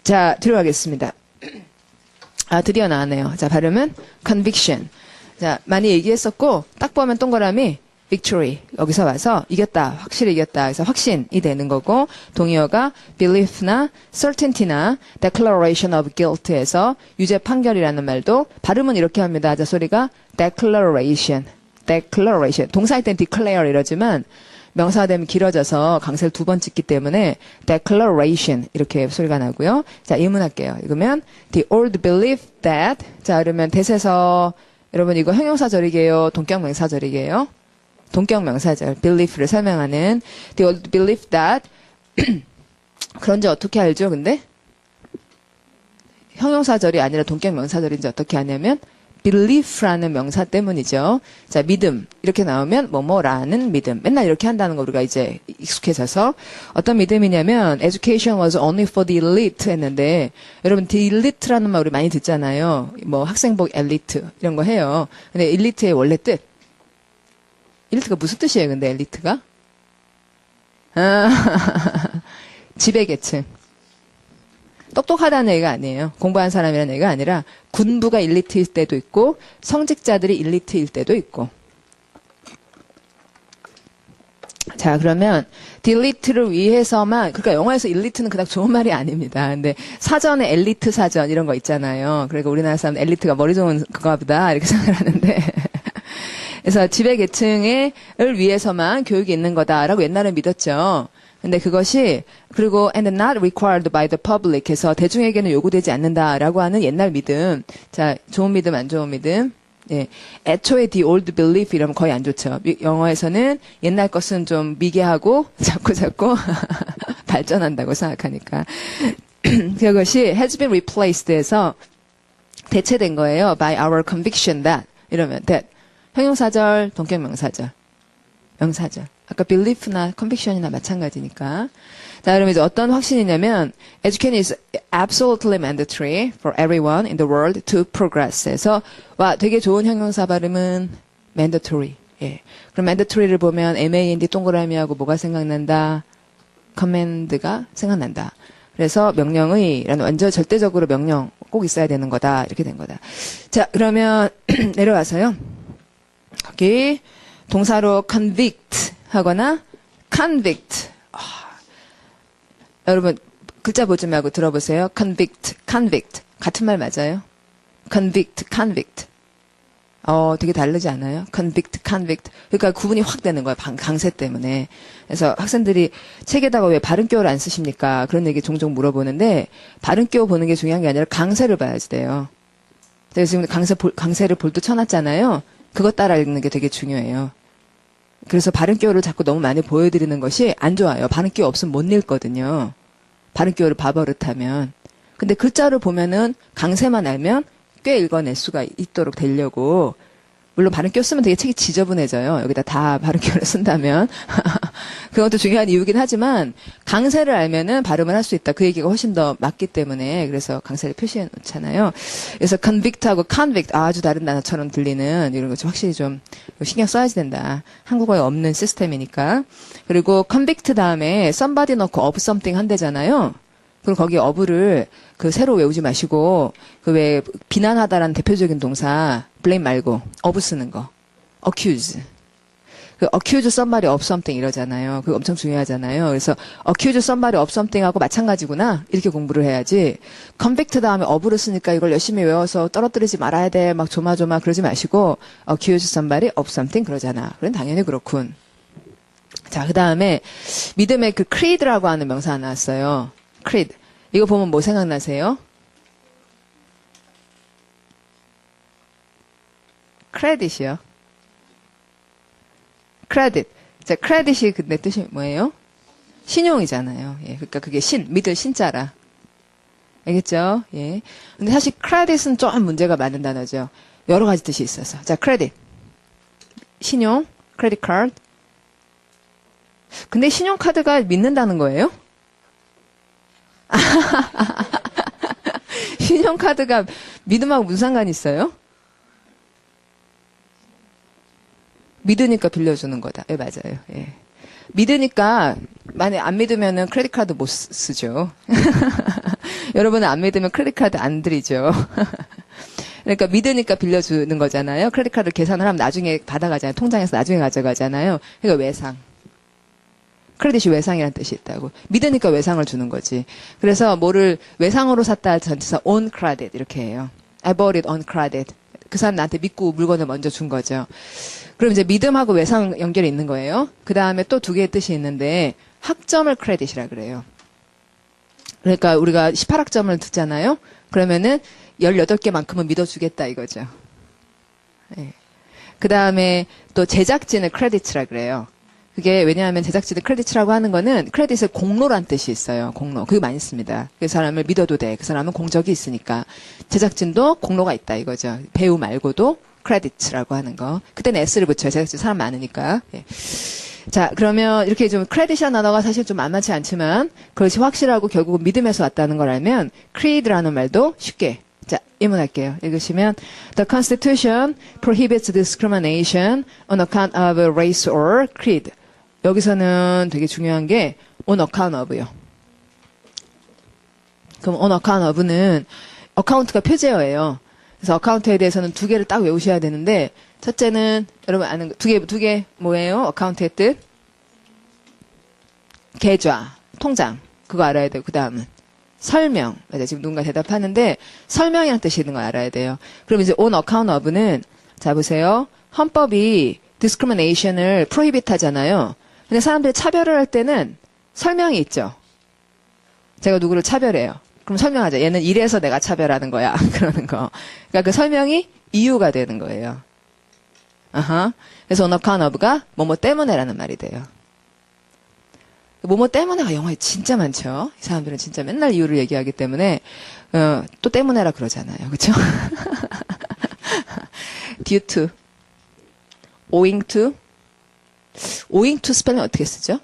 자, 들어가겠습니다. 아, 드디어 나왔네요. 자, 발음은 conviction. 자, 많이 얘기했었고, 딱 보면 동그라미 victory. 여기서 와서 이겼다. 확실히 이겼다. 그래서 확신이 되는 거고, 동의어가 belief나 certainty나 declaration of guilt에서 유죄 판결이라는 말도 발음은 이렇게 합니다. 자, 소리가 declaration. 동사일 땐 declare 이러지만, 명사가 되면 길어져서 강세를 두 번 찍기 때문에 declaration 이렇게 소리가 나고요. 자, 예문할게요. 읽으면 the old belief that 자, 그러면 대세서 여러분 이거 형용사절이게요? 동격명사절이게요? 동격명사절 belief를 설명하는 the old belief that 그런지 어떻게 알죠? 근데 형용사절이 아니라 동격명사절인지 어떻게 아냐면 belief라는 명사 때문이죠. 자, 믿음. 이렇게 나오면 뭐뭐라는 믿음. 맨날 이렇게 한다는 거 우리가 이제 익숙해져서 어떤 믿음이냐면 education was only for the elite 했는데 여러분 the elite라는 말 우리 많이 듣잖아요. 뭐 학생복 엘리트 이런 거 해요. 근데 엘리트의 원래 뜻. 엘리트가 무슨 뜻이에요? 근데 엘리트가? 지배계층. 똑똑하다는 얘기가 아니에요. 공부한 사람이라는 얘기가 아니라 군부가 일리트일 때도 있고 성직자들이 일리트일 때도 있고. 자, 그러면 딜리트를 위해서만 그러니까 영어에서 일리트는 그닥 좋은 말이 아닙니다. 근데 사전에 엘리트 사전 이런 거 있잖아요. 그러니까 우리나라 사람 엘리트가 머리 좋은 그거가 보다 이렇게 생각을 하는데 그래서 지배계층을 위해서만 교육이 있는 거다라고 옛날에 믿었죠. 근데 그것이 그리고 and not required by the public 해서 대중에게는 요구되지 않는다라고 하는 옛날 믿음. 자, 좋은 믿음 안 좋은 믿음. 예. 애초에 the old belief 이러면 거의 안 좋죠. 영어에서는 옛날 것은 좀 미개하고 자꾸 발전한다고 생각하니까. 그것이 has been replaced에서 대체된 거예요. by our conviction that 이러면 that 형용사절, 동격명사절, 명사절. 아까 belief나 conviction이나 마찬가지니까. 자, 그럼 이제 어떤 확신이냐면 education is absolutely mandatory for everyone in the world to progress. 해서 와, 되게 좋은 형용사 발음은 mandatory. 예. 그럼 mandatory를 보면 MAND 동그라미하고 뭐가 생각난다? command가 생각난다. 그래서 명령의라는 완전 절대적으로 명령 꼭 있어야 되는 거다. 이렇게 된 거다. 자, 그러면 내려와서요. 여기 동사로 convict 하거나 convict. 여러분, 글자 보지 말고 들어보세요. convict, convict. 같은 말 맞아요? convict, convict. 되게 다르지 않아요? convict, convict. 그러니까 구분이 확 되는 거예요. 강세 때문에. 그래서 학생들이 책에다가 왜 발음기호를 안 쓰십니까? 그런 얘기 종종 물어보는데, 발음기호 보는 게 중요한 게 아니라 강세를 봐야지 돼요. 그래서 지금 강세를 볼도 쳐놨잖아요. 그것 따라 읽는 게 되게 중요해요. 그래서 발음기호를 자꾸 너무 많이 보여드리는 것이 안 좋아요. 발음기호 없으면 못 읽거든요. 발음기호를 봐버릇하면. 근데 글자를 보면은 강세만 알면 꽤 읽어낼 수가 있도록 되려고. 물론 발음기호 쓰면 되게 책이 지저분해져요. 여기다 다 발음기호를 쓴다면. 그것도 중요한 이유긴 하지만 강세를 알면은 발음을 할 수 있다. 그 얘기가 훨씬 더 맞기 때문에 그래서 강세를 표시해 놓잖아요. 그래서 convict하고 convict 아주 다른 단어처럼 들리는 이런 거 좀 확실히 좀 신경 써야지 된다. 한국어에 없는 시스템이니까. 그리고 convict 다음에 somebody 넣고 of something 한대잖아요. 그럼 거기 of를 그 새로 외우지 마시고 그 왜 비난하다라는 대표적인 동사 blame 말고 of 쓰는 거 accuse. 그 accuse somebody of something 이러잖아요. 그거 엄청 중요하잖아요. 그래서 accuse somebody of something하고 마찬가지구나 이렇게 공부를 해야지. convict 다음에 of를 쓰니까 이걸 열심히 외워서 떨어뜨리지 말아야 돼. 막 조마조마 그러지 마시고 accuse somebody of something 그러잖아. 그럼 당연히 그렇군. 자, 그 다음에 믿음의 그 creed라고 하는 명사 하나 나왔어요. creed. 이거 보면 뭐 생각나세요? credit이요. credit. 자, credit이 근데 뜻이 뭐예요? 신용이잖아요. 예, 그러니까 그게 믿을 신자라. 알겠죠? 예. 근데 사실 credit은 좀 문제가 많은 단어죠. 여러 가지 뜻이 있어서. 자, credit. 신용, credit card. 근데 신용카드가 믿는다는 거예요? 신용카드가 믿음하고 무슨 상관이 있어요? 믿으니까 빌려주는 거다. 예, 맞아요. 예. 믿으니까, 만약 안 믿으면은 크레딧 카드 못 쓰죠. 여러분은 안 믿으면 크레딧 카드 안 드리죠. 그러니까 믿으니까 빌려주는 거잖아요. 크레딧 카드 계산을 하면 나중에 받아가잖아요. 통장에서 나중에 가져가잖아요. 그러니까 외상. 크레딧이 외상이라는 뜻이 있다고. 믿으니까 외상을 주는 거지. 그래서 뭐를 외상으로 샀다 전치사 on credit 이렇게 해요. I bought it on credit. 그 사람 나한테 믿고 물건을 먼저 준 거죠. 그럼 이제 믿음하고 외상 연결이 있는 거예요. 그 다음에 또 두 개의 뜻이 있는데 학점을 크레딧이라 그래요. 그러니까 우리가 18학점을 듣잖아요. 그러면은 18개만큼은 믿어주겠다 이거죠. 네. 그 다음에 또 제작진을 크레딧이라 그래요. 그게 왜냐하면 제작진을 크레딧이라고 하는 거는 크레딧의 공로란 뜻이 있어요. 공로. 그게 많이 씁니다. 그 사람을 믿어도 돼. 그 사람은 공적이 있으니까. 제작진도 공로가 있다 이거죠. 배우 말고도 크레딧이라고 하는 거. 그때는 S를 붙여요. 제작진 사람 많으니까. 예. 자, 그러면 이렇게 좀 크레딧이라는 단어가 사실 좀 만만치 않지만 그것이 확실하고 결국은 믿음에서 왔다는 걸 알면 creed라는 말도 쉽게 자, 입문할게요. 읽으시면 The Constitution prohibits discrimination on account of race or creed. 여기서는 되게 중요한 게 on account of요. 그럼 on account of는 어카운트가 표제어예요. 그래서 어카운트에 대해서는 두 개를 딱 외우셔야 되는데 첫째는 여러분 아는 거 두 개 뭐예요? 어카운트의 뜻? 계좌, 통장. 그거 알아야 되고 그 다음은 설명. 맞아. 지금 누군가 대답하는데 설명이라는 뜻이 있는 거 알아야 돼요. 그럼 이제 on account of는 자 보세요. 헌법이 discrimination을 prohibit 하잖아요. 근데 사람들이 차별을 할 때는 설명이 있죠. 제가 누구를 차별해요. 그럼 설명하자. 얘는 이래서 내가 차별하는 거야. 그러는 거. 그러니까 그 설명이 이유가 되는 거예요. 아하. 그래서 on account of가 뭐뭐 때문에라는 말이 돼요. 뭐뭐 때문에가 영어에 진짜 많죠. 이 사람들은 진짜 맨날 이유를 얘기하기 때문에 또 때문에라 그러잖아요. 그렇죠? due to, owing to 스펠링 어떻게 쓰죠?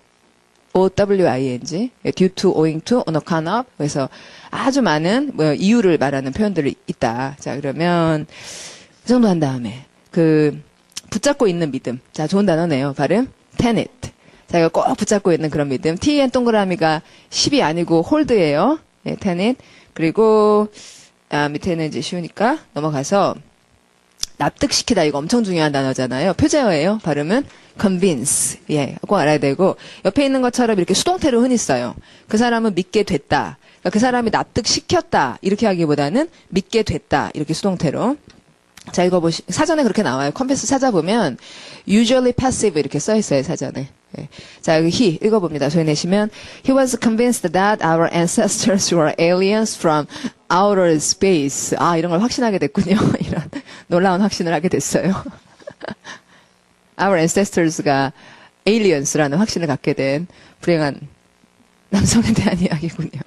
O-W-I-N-G, due to, owing to, on account of. 그래서 아주 많은 이유를 말하는 표현들이 있다. 자, 그러면 그 정도 한 다음에 붙잡고 있는 믿음. 자, 좋은 단어네요. 발음. tenet. 자, 이거 꼭 붙잡고 있는 그런 믿음. T-N 동그라미가 10이 아니고 홀드예요. 예, tenet. 그리고 밑에는 이제 쉬우니까 넘어가서 납득시키다 이거 엄청 중요한 단어잖아요. 표제어예요. 발음은 convince. 예, 꼭 알아야 되고 옆에 있는 것처럼 이렇게 수동태로 흔히 써요. 그 사람은 믿게 됐다. 그러니까 그 사람이 납득시켰다. 이렇게 하기보다는 믿게 됐다. 이렇게 수동태로. 자, 사전에 그렇게 나와요. 컴패스 찾아보면 usually passive 이렇게 써 있어요, 사전에. 예. 자, 여기 he 읽어봅니다. 소리 내시면 he was convinced that our ancestors were aliens from outer space. 아, 이런 걸 확신하게 됐군요. 이런 놀라운 확신을 하게 됐어요. Our ancestors가 aliens라는 확신을 갖게 된 불행한 남성에 대한 이야기군요.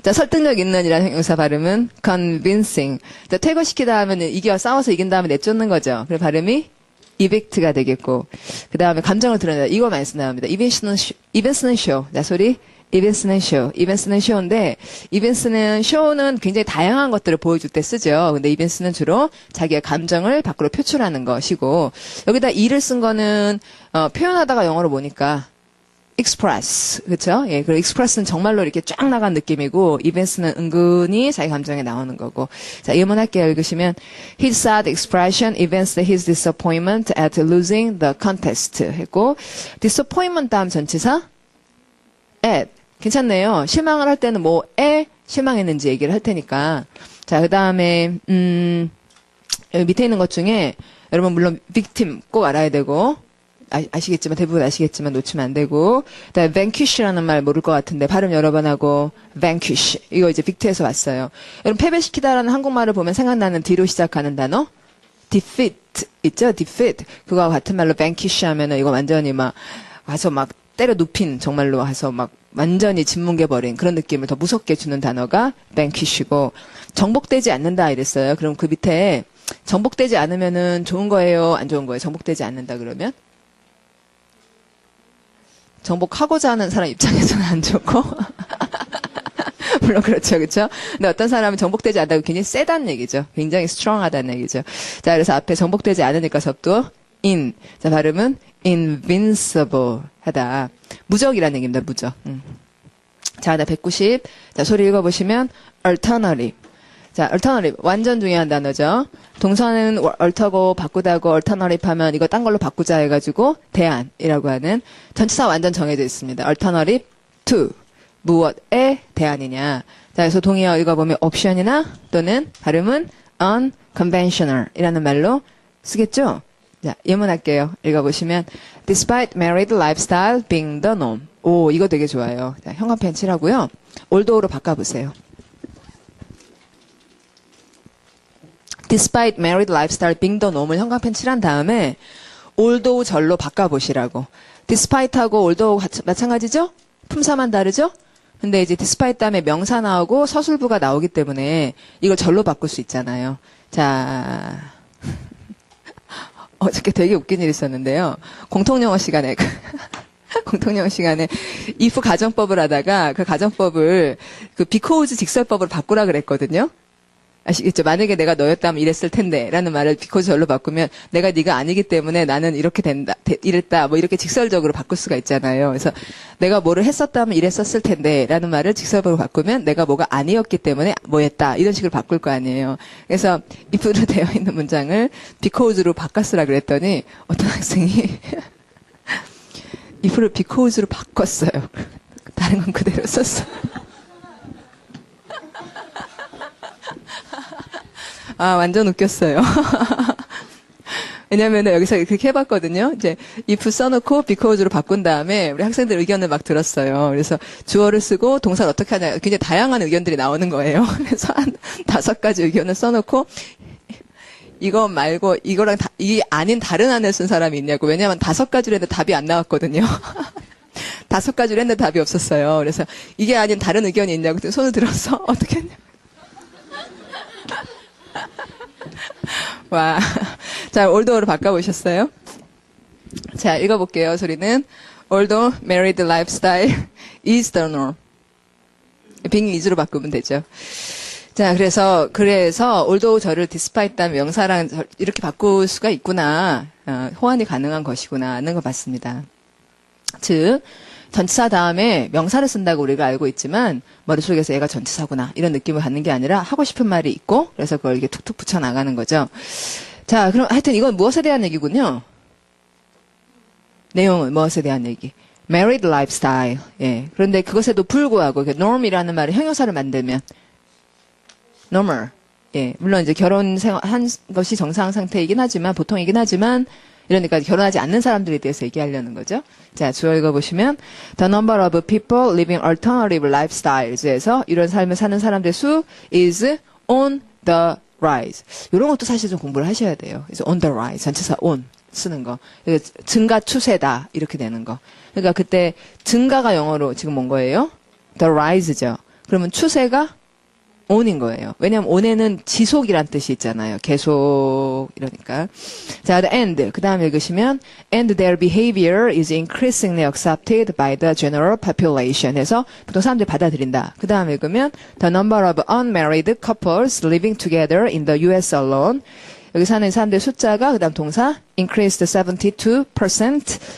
자, 설득력 있는 이라는 형용사 발음은 convincing. 자, 퇴거시키다 하면 싸워서 이긴 다음에 내쫓는 거죠. 그래서 발음이 evict가 되겠고, 그 다음에 감정을 드러낸다. 이거 많이 쓴답니다. events는 show. 자, 소리. events는 show. events는 show인데, events는 show는 굉장히 다양한 것들을 보여줄 때 쓰죠. 근데 events는 주로 자기의 감정을 밖으로 표출하는 것이고, 여기다 e를 쓴 거는, 표현하다가 영어로 보니까, express. 그쵸? 예, 그리고 express는 정말로 이렇게 쫙 나간 느낌이고, events는 은근히 자기 감정에 나오는 거고. 자, 예문할게요. 읽으시면, his sad expression evinced his disappointment at losing the contest. 했고, disappointment 다음 전치사, at. 괜찮네요. 실망을 할 때는 뭐에 실망했는지 얘기를 할 테니까. 자, 그 다음에, 여기 밑에 있는 것 중에, 여러분 물론 victim 꼭 알아야 되고, 아시겠지만, 대부분 아시겠지만 놓치면 안 되고, 그다음에 vanquish라는 말 모를 것 같은데, 발음 여러 번 하고, vanquish. 이거 이제 빅트에서 왔어요. 여러분, 패배시키다라는 한국말을 보면 생각나는 D로 시작하는 단어? defeat. 있죠? defeat. 그거와 같은 말로 vanquish 하면은 이거 완전히 와서 때려 눕힌, 정말로 와서 완전히 짓뭉개버린 그런 느낌을 더 무섭게 주는 단어가 vanquish고, 정복되지 않는다 이랬어요. 그럼 그 밑에, 정복되지 않으면은 좋은 거예요? 안 좋은 거예요? 정복되지 않는다 그러면? 정복하고자 하는 사람 입장에서는 안 좋고 물론 그렇죠, 그렇죠. 근데 어떤 사람은 정복되지 않다고 굉장히 세다는 얘기죠. 굉장히 스트롱하다는 얘기죠. 자, 그래서 앞에 정복되지 않으니까 접두 in. 자, 발음은 invincible 하다. 무적이라는 얘기입니다. 무적. 자, 190. 자, 소리 읽어보시면 alternative. 자, alternative. 완전 중요한 단어죠. 동사는 alter고 바꾸다고 alternative 하면 이거 딴 걸로 바꾸자 해가지고 대안이라고 하는 전치사 완전 정해져 있습니다. alternative to. 무엇에 대안이냐. 자, 그래서 동의어 읽어보면 옵션이나 또는 발음은 unconventional 이라는 말로 쓰겠죠? 자, 예문할게요. 읽어보시면 Despite married lifestyle being the norm. 오, 이거 되게 좋아요. 자, 형광펜 칠하고요. 올도우로 바꿔보세요. Despite married lifestyle being the norm을 형광펜 칠한 다음에 although 절로 바꿔보시라고. Despite하고 although 마찬가지죠? 품사만 다르죠? 근데 이제 despite 다음에 명사 나오고 서술부가 나오기 때문에 이걸 절로 바꿀 수 있잖아요. 자, 어저께 되게 웃긴 일이 있었는데요. 공통영어 시간에 if 가정법을 하다가 그 가정법을 그 because 직설법으로 바꾸라 그랬거든요. 아시겠죠? 만약에 내가 너였다면 이랬을 텐데 라는 말을 because 절로 바꾸면 내가 네가 아니기 때문에 나는 이렇게 된다, 이랬다, 이렇게 직설적으로 바꿀 수가 있잖아요. 그래서 내가 뭐를 했었다면 이랬었을 텐데 라는 말을 직설적으로 바꾸면 내가 뭐가 아니었기 때문에 뭐했다 이런 식으로 바꿀 거 아니에요. 그래서 if로 되어 있는 문장을 because로 바꿨으라 그랬더니 어떤 학생이 if를 because로 바꿨어요. 다른 건 그대로 썼어요. 아, 완전 웃겼어요. 왜냐면은 여기서 그렇게 해봤거든요. 이제 if 써놓고 because로 바꾼 다음에 우리 학생들 의견을 막 들었어요. 그래서 주어를 쓰고 동사를 어떻게 하냐. 굉장히 다양한 의견들이 나오는 거예요. 그래서 한 5가지 의견을 써놓고 이거 말고 이거랑 이게 아닌 다른 안을 쓴 사람이 있냐고. 왜냐면 5가지를 했는데 답이 안 나왔거든요. 5가지를 했는데 답이 없었어요. 그래서 이게 아닌 다른 의견이 있냐고 손을 들어서 어떻게 했냐. 와. 자, although로 바꿔보셨어요? 자, 읽어볼게요. 소리는 although married lifestyle is the norm. being is로 바꾸면 되죠. 자, 그래서 although 저를 despite 다음 명사랑 이렇게 바꿀 수가 있구나. 호환이 가능한 것이구나 하는 걸 봤습니다. 즉 전치사 다음에 명사를 쓴다고 우리가 알고 있지만 머릿속에서 얘가 전치사구나 이런 느낌을 갖는 게 아니라 하고 싶은 말이 있고 그래서 그걸 이렇게 툭툭 붙여 나가는 거죠. 자, 그럼 하여튼 이건 무엇에 대한 얘기군요. 내용은 무엇에 대한 얘기. married lifestyle. 예. 그런데 그것에도 불구하고 norm이라는 말을 형용사를 만들면 normal. 예. 물론 이제 결혼 생활한 것이 정상 상태이긴 하지만 보통이긴 하지만 이러니까 결혼하지 않는 사람들에 대해서 얘기하려는 거죠. 자, 주어 읽어보시면 The number of people living alternative lifestyles에서 이런 삶을 사는 사람들의 수 is on the rise. 이런 것도 사실 좀 공부를 하셔야 돼요. 그래서 on the rise. 전치사 on 쓰는 거. 증가 추세다. 이렇게 되는 거. 그러니까 그때 증가가 영어로 지금 뭔 거예요? The rise죠. 그러면 추세가 on인 거예요. 왜냐하면 on에는 지속이란 뜻이 있잖아요. 계속 이러니까. 자, the end. 그 다음 읽으시면 and their behavior is increasingly accepted by the general population 해서 보통 사람들이 받아들인다. 그 다음 읽으면 the number of unmarried couples living together in the US alone 여기 사는 사람들의 숫자가 그 다음 동사 increased 72%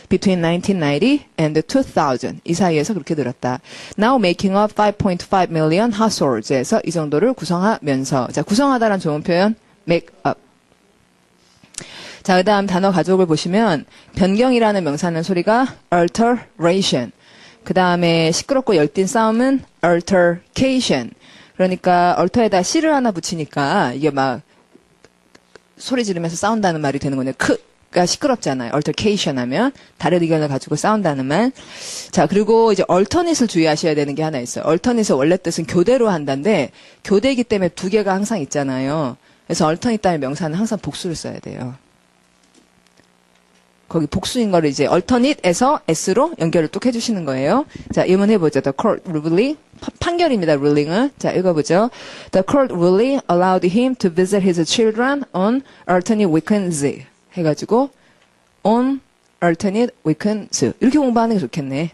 between 1990 and 2000 이 사이에서 그렇게 늘었다. Now making up 5.5 million households에서 이 정도를 구성하면서 자 구성하다란 좋은 표현 make up. 자 그 다음 단어 가족을 보시면 변경이라는 명사는 소리가 alteration. 그 다음에 시끄럽고 열띤 싸움은 altercation. 그러니까 alter에다 C를 하나 붙이니까 이게 막 소리 지르면서 싸운다는 말이 되는 거네요. 가 시끄럽잖아요. altercation 하면 다른 의견을 가지고 싸운다는 말. 자, 그리고 이제 alternate을 주의하셔야 되는 게 하나 있어요. alternate의 원래 뜻은 교대로 한다는데 교대이기 때문에 두 개가 항상 있잖아요. 그래서 alternate라는 명사는 항상 복수를 써야 돼요. 거기 복수인 거를 이제 alternate에서 s로 연결을 뚝 해주시는 거예요. 자, 이문 해보죠. The court ruling. 판결입니다. ruling은. 자, 읽어보죠. The court ruling allowed him to visit his children on alternate weekends. 해가지고 on alternate weekends. 이렇게 공부하는 게 좋겠네.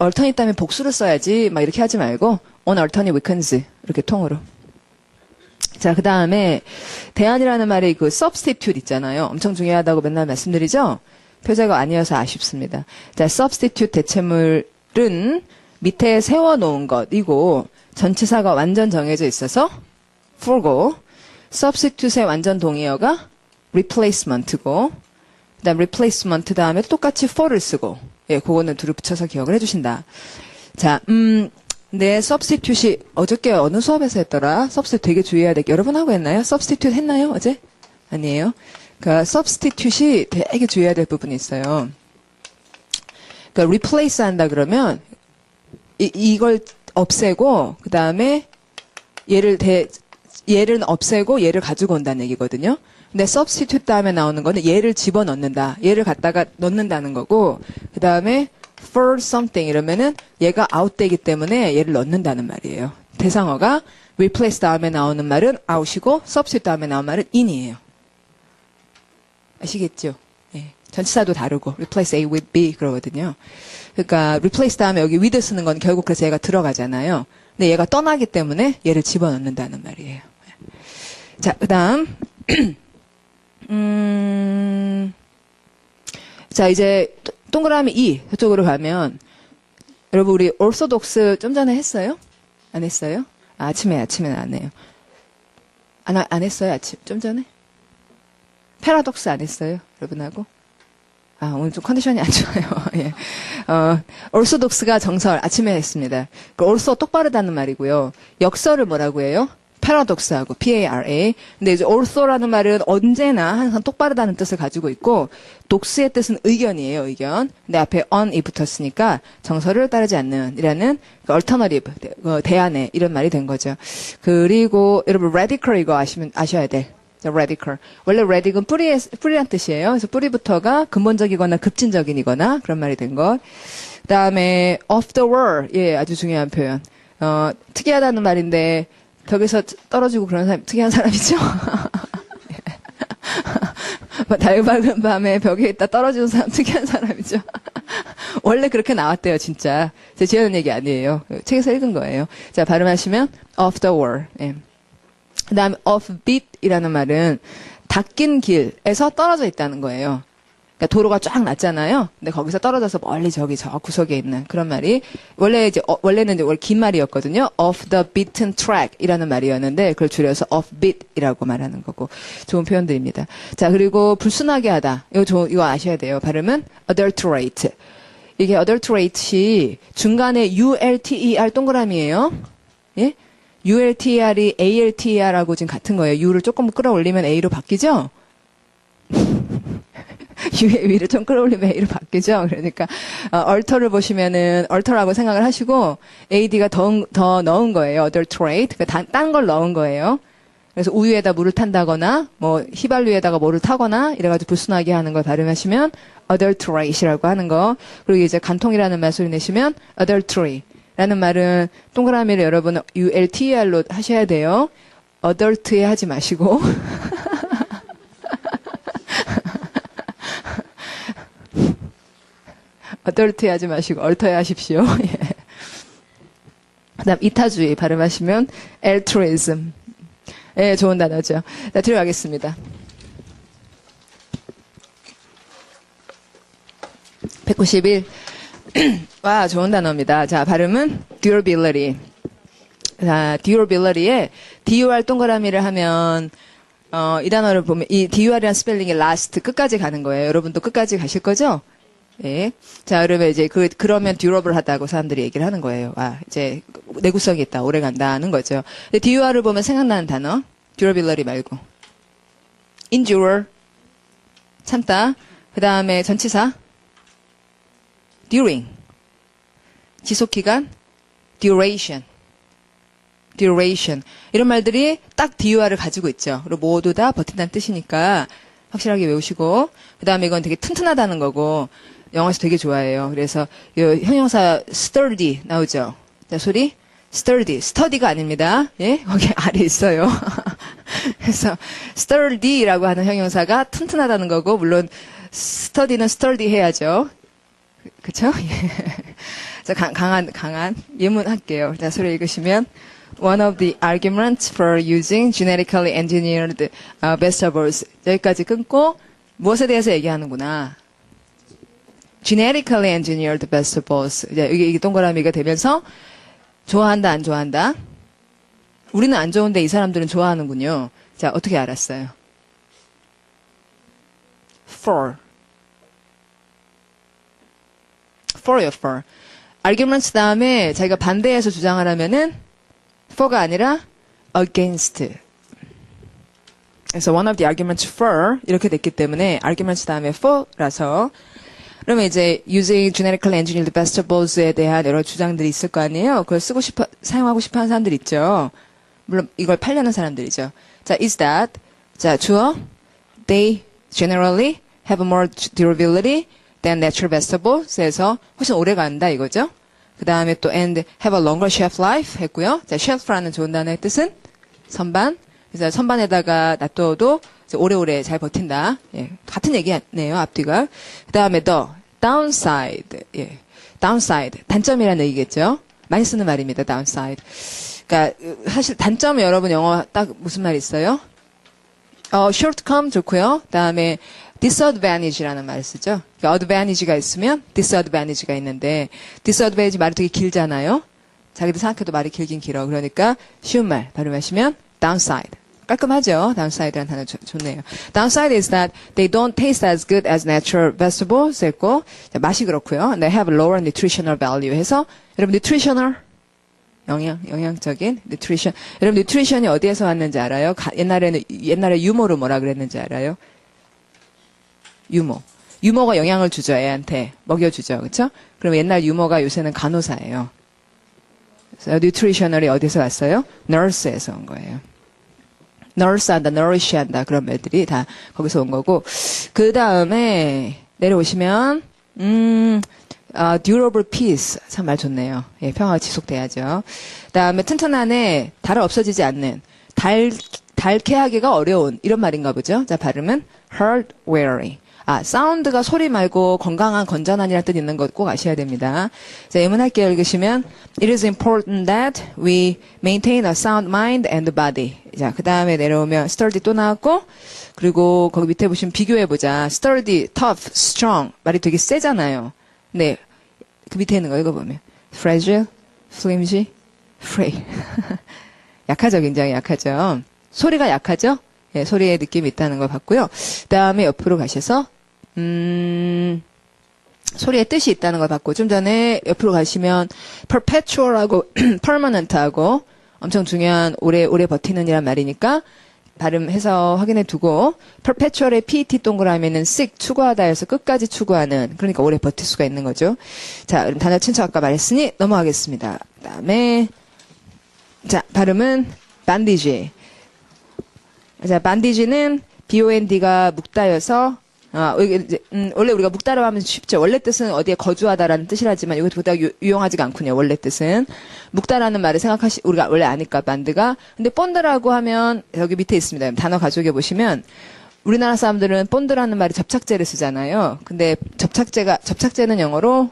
alternate 다음에 복수를 써야지 막 이렇게 하지 말고 on alternate weekends. 이렇게 통으로. 자, 그 다음에 대안이라는 말이 그 substitute 있잖아요. 엄청 중요하다고 맨날 말씀드리죠. 표제가 아니어서 아쉽습니다. 자, substitute 대체물은 밑에 세워놓은 것이고 전치사가 완전 정해져 있어서 for고 substitute의 완전 동의어가 replacement고 그 다음 replacement 다음에 똑같이 for를 쓰고 예, 그거는 둘을 붙여서 기억을 해주신다. 자, 네, substitute이 어저께 어느 수업에서 했더라? substitute 되게 주의해야 돼. 여러분 하고 했나요? substitute 했나요? 어제? 아니에요. 그러니까 substitute이 되게 주의해야 될 부분이 있어요. 그러니까 replace 한다 그러면 이걸 없애고 그 다음에 얘를 없애고 얘를 가지고 온다는 얘기거든요. 근데 substitute 다음에 나오는 거는 얘를 집어넣는다. 얘를 갖다가 넣는다는 거고 그 다음에 for something 이러면은 얘가 out되기 때문에 얘를 넣는다는 말이에요. 대상어가 replace 다음에 나오는 말은 out이고 substitute 다음에 나오는 말은 in이에요. 아시겠죠? 예. 전치사도 다르고 replace A with B 그러거든요. 그러니까 replace 다음에 여기 with 쓰는 건 결국 그래서 얘가 들어가잖아요. 근데 얘가 떠나기 때문에 얘를 집어넣는다는 말이에요. 자, 그다음 자, 이제 동그라미 2 저쪽으로 가면 여러분 우리 orthodox 좀 전에 했어요? 안 했어요? 아침에는 안 해요. 안 했어요? 아침 좀 전에? 패러독스 안 했어요? 여러분하고? 오늘 좀 컨디션이 안 좋아요. 예. orthodox가 정설 아침에 했습니다. 그 ortho 똑바르다는 말이고요. 역설을 뭐라고 해요? paradox하고 P-A-R-A. 근데 이제 ortho라는 말은 언제나 항상 똑바르다는 뜻을 가지고 있고 독스의 뜻은 의견이에요, 의견. 근데 앞에 on이 붙었으니까 정설을 따르지 않는 이라는 그 alternative, 대안에 이런 말이 된 거죠. 그리고 여러분 radical 이거 아셔야 돼. 자, radical. 원래 radic은 뿌리란 뜻이에요. 그래서 뿌리부터가 근본적이거나 급진적인이거나 그런 말이 된 것. 그다음에 off the wall. 예, 아주 중요한 표현. 특이하다는 말인데 벽에서 떨어지고 그런 사람, 특이한 사람이죠? 달 밝은 밤에 벽에 있다 떨어지는 사람, 특이한 사람이죠? 원래 그렇게 나왔대요, 진짜. 제가 지어낸 얘기 아니에요. 책에서 읽은 거예요. 자, 발음하시면, off the wall. 예. 그 다음에, off beat이라는 말은 닦인 길에서 떨어져 있다는 거예요. 그러니까 도로가 쫙 났잖아요. 근데 거기서 떨어져서 멀리 저기 저 구석에 있는 그런 말이 원래는 이제 원래 긴 말이었거든요. off the beaten track이라는 말이었는데 그걸 줄여서 off beat이라고 말하는 거고 좋은 표현들입니다. 자 그리고 불순하게 하다 이거 아셔야 돼요. 발음은 adulterate. 이게 adulterate이 중간에 ULTER 동그라미예요. 예? ULTER이 ALTER하고 지금 같은 거예요. U를 조금 끌어올리면 A로 바뀌죠? U의 위를 좀 끌어올리면 A로 바뀌죠? 그러니까, alter를 보시면은, alter라고 생각을 하시고, AD가 더 넣은 거예요. adulterate. 그러니까 딴 걸 넣은 거예요. 그래서 우유에다 물을 탄다거나, 뭐, 휘발유에다가 뭐를 타거나, 이래가지고 불순하게 하는 걸 발음하시면, adulterate이라고 하는 거. 그리고 이제 간통이라는 말 소리 내시면, adultery. 라는 말은 동그라미를 여러분 ULTER로 하셔야 돼요. adult에 하지 마시고. adult에 하지 마시고 얼터에 하십시오. 예. 그다음 이타주의 발음하시면 altruism. 예, 좋은 단어죠. 자, 들어가겠습니다. 191. 와, 좋은 단어입니다. 자, 발음은 durability. 자, durability에 DUR 동그라미를 하면 이 단어를 보면 이 DUR이라는 스펠링이 last 끝까지 가는 거예요. 여러분도 끝까지 가실 거죠? 예. 자, 그러면 이제 그러면 durable 하다고 사람들이 얘기를 하는 거예요. 아, 이제 내구성이 있다, 오래 간다는 거죠. 근데 DUR을 보면 생각나는 단어 durability 말고 endure 참다. 그다음에 전치사 during 지속기간 duration 이런 말들이 딱 DUR을 가지고 있죠. 그리고 모두 다 버틴다는 뜻이니까 확실하게 외우시고 그다음에 이건 되게 튼튼하다는 거고 영어에서 되게 좋아해요. 그래서 이 형용사 sturdy 나오죠. 자, 소리 study가 아닙니다. 예? 거기 R이 있어요. 그래서 sturdy라고 하는 형용사가 튼튼하다는 거고 물론 study는 sturdy 해야죠. 그쵸? 자, 강한 예문 할게요. 자, 소리 읽으시면 One of the arguments for using genetically engineered vegetables. 여기까지 끊고 무엇에 대해서 얘기하는구나. Genetically engineered vegetables. 이게 동그라미가 되면서 좋아한다, 안 좋아한다? 우리는 안 좋은데 이 사람들은 좋아하는군요. 자, 어떻게 알았어요? for. arguments 다음에 자기가 반대해서 주장을 하면은 for가 아니라 against. 그래서 one of the arguments for 이렇게 됐기 때문에 arguments 다음에 for라서 그러면 이제 using genetically engineered vegetables에 대한 여러 주장들이 있을 거 아니에요. 그걸 사용하고 싶어 하는 사람들 있죠. 물론 이걸 팔려는 사람들이죠. 자, is that 자, 주어 they generally have more durability than natural vegetables에서 훨씬 오래 간다 이거죠. 그 다음에 또 and have a longer shelf life 했고요. 자, shelf라는 좋은 단어의 뜻은 선반. 그래서 선반에다가 놔둬도 오래오래 잘 버틴다. 예, 같은 얘기네요, 앞뒤가. 그 다음에 the downside. 예, downside. 단점이라는 얘기겠죠. 많이 쓰는 말입니다, downside. 그러니까 사실 단점은 여러분 영어 딱 무슨 말 있어요? shortcome 좋고요. 그 다음에 disadvantage라는 말을 쓰죠. 그러니까 advantage가 있으면 disadvantage가 있는데 disadvantage 말이 되게 길잖아요. 자기도 생각해도 말이 길긴 길어. 그러니까 쉬운 말 발음하시면 downside. 깔끔하죠? downside라는 단어 좋네요. downside is that they don't taste as good as natural vegetables 했고 자, 맛이 그렇고요. They have lower nutritional value 해서 여러분 nutritional 영양적인 nutrition. 여러분 nutrition이 어디에서 왔는지 알아요? 옛날에 유모로 뭐라 그랬는지 알아요? 유모가 영양을 주죠. 애한테 먹여주죠. 그렇죠? 그럼 옛날 유모가 요새는 간호사예요. 그래서 nutritional이 어디서 왔어요? nurse에서 온 거예요. nurse 한다, nourish 한다 그런 말들이 다 거기서 온 거고 그 다음에 내려오시면 durable peace 참 말 좋네요. 예, 평화가 지속돼야죠. 그다음에 튼튼한에 달아 없어지지 않는 닳게 하기가 어려운 이런 말인가 보죠. 자, 발음은 hard weary. 사운드가 소리 말고 건강한, 건전한이라는 뜻 있는 것 꼭 아셔야 됩니다. 자, 예문할게요. 읽으시면 It is important that we maintain a sound mind and body. 자, 그 다음에 내려오면 sturdy 또 나왔고, 그리고 거기 밑에 보시면 비교해보자. sturdy, tough, strong. 말이 되게 세잖아요. 네. 그 밑에 있는 거 읽어보면 fragile, flimsy, frail. 약하죠. 굉장히 약하죠. 소리가 약하죠? 예, 소리의 느낌이 있다는 걸 봤고요. 그 다음에 옆으로 가셔서 소리의 뜻이 있다는 걸 봤고, 좀 전에 옆으로 가시면 perpetual하고 permanent하고 엄청 중요한 오래 버티는 이란 말이니까 발음해서 확인해 두고, perpetual의 PET 동그라미는 sick, 추구하다에서 끝까지 추구하는, 그러니까 오래 버틸 수가 있는 거죠. 자, 그럼 단어 친척 아까 말했으니 넘어가겠습니다. 그 다음에 자, 발음은 bandage. 자, bandage는 BOND가 묵다여서 원래 우리가 묵다라고 하면 쉽죠. 원래 뜻은 어디에 거주하다라는 뜻이라지만 이거 보다 유용하지가 않군요. 원래 뜻은 묵다라는 말을 우리가 원래 아니까 반드가. 근데 본드라고 하면 여기 밑에 있습니다. 단어 가족에 보시면 우리나라 사람들은 본드라는 말이 접착제를 쓰잖아요. 근데 접착제는 영어로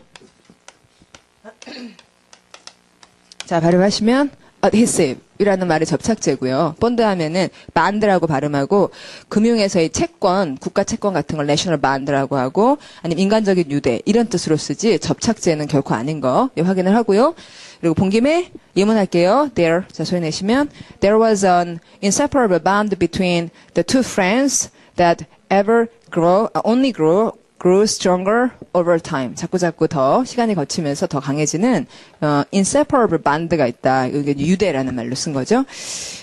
자, 발음하시면 adhesive 이라는 말이 접착제고요. 본드 하면은 band라고 발음하고, 금융에서의 채권, 국가 채권 같은 걸 national band라고 하고, 아니면 인간적인 유대 이런 뜻으로 쓰지 접착제는 결코 아닌 거 확인을 하고요. 그리고 본 김에 예문할게요. 자, 소리 내시면 There was an inseparable bond between the two friends that only grew stronger over time. 자꾸 더 시간이 거치면서 더 강해지는 inseparable bond가 있다. 이게 유대라는 말로 쓴 거죠.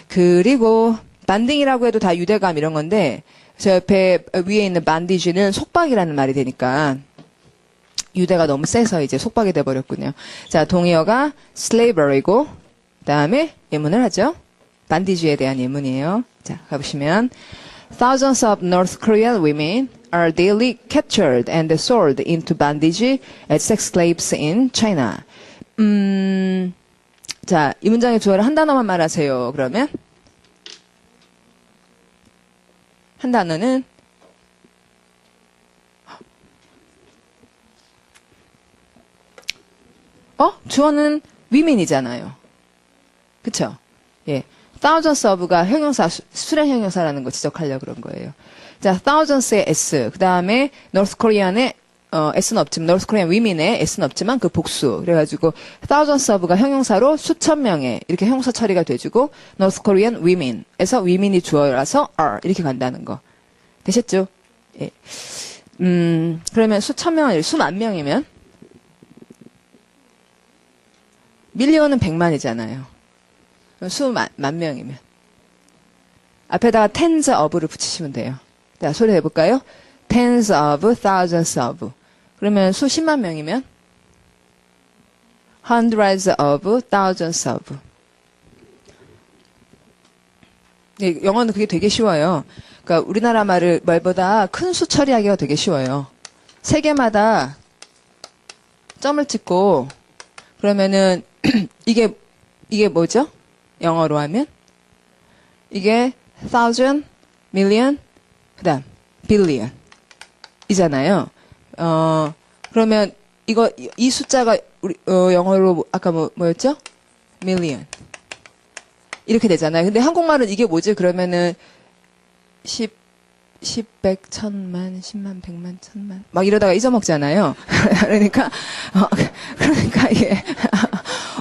그리고 반딩이라고 해도 다 유대감 이런 건데, 저 옆에 위에 있는 bandage는 속박이라는 말이 되니까 유대가 너무 세서 이제 속박이 돼버렸군요. 자, 동의어가 slavery고, 그다음에 예문을 하죠. bandage에 대한 예문이에요. 자, 가보시면 Thousands of North Korean women are daily captured and sold into bondage as sex slaves in China. 자, 이 문장의 주어를 한 단어만 말하세요. 그러면 한 단어는 주어는 women이잖아요. 그쵸? 예. thousands of가 형용사, 수량 형용사라는 거 지적하려고 그런 거예요. 자, thousands의 s, 그 다음에 North Korean의 s는 없지만, North Korean women의 s는 없지만 그 복수. 그래가지고 thousands of가 형용사로 수천 명의 이렇게 형용사 처리가 돼주고, North Korean women에서 women이 주어라서 are 이렇게 간다는 거. 되셨죠? 예. 그러면 수천 명, 수만 명이면 밀리언은 100만이잖아요. 수만 명이면 앞에다가 tens of를 붙이시면 돼요. 자, 소리 해볼까요? tens of, thousands of. 그러면 수십만 명이면 hundreds of, thousands of. 네, 영어는 그게 되게 쉬워요. 그러니까 우리나라 말보다 큰 수 처리하기가 되게 쉬워요. 세 개마다 점을 찍고, 그러면은 이게 뭐죠? 영어로 하면 이게 thousand, million, 그다음 billion 이잖아요. 그러면 이 숫자가 우리 영어로 아까 뭐였죠? million 이렇게 되잖아요. 근데 한국말은 이게 뭐지? 그러면은 10, 100, 1000만, 10만, 100만, 1000만 막 이러다가 잊어먹잖아요. 그러니까 이게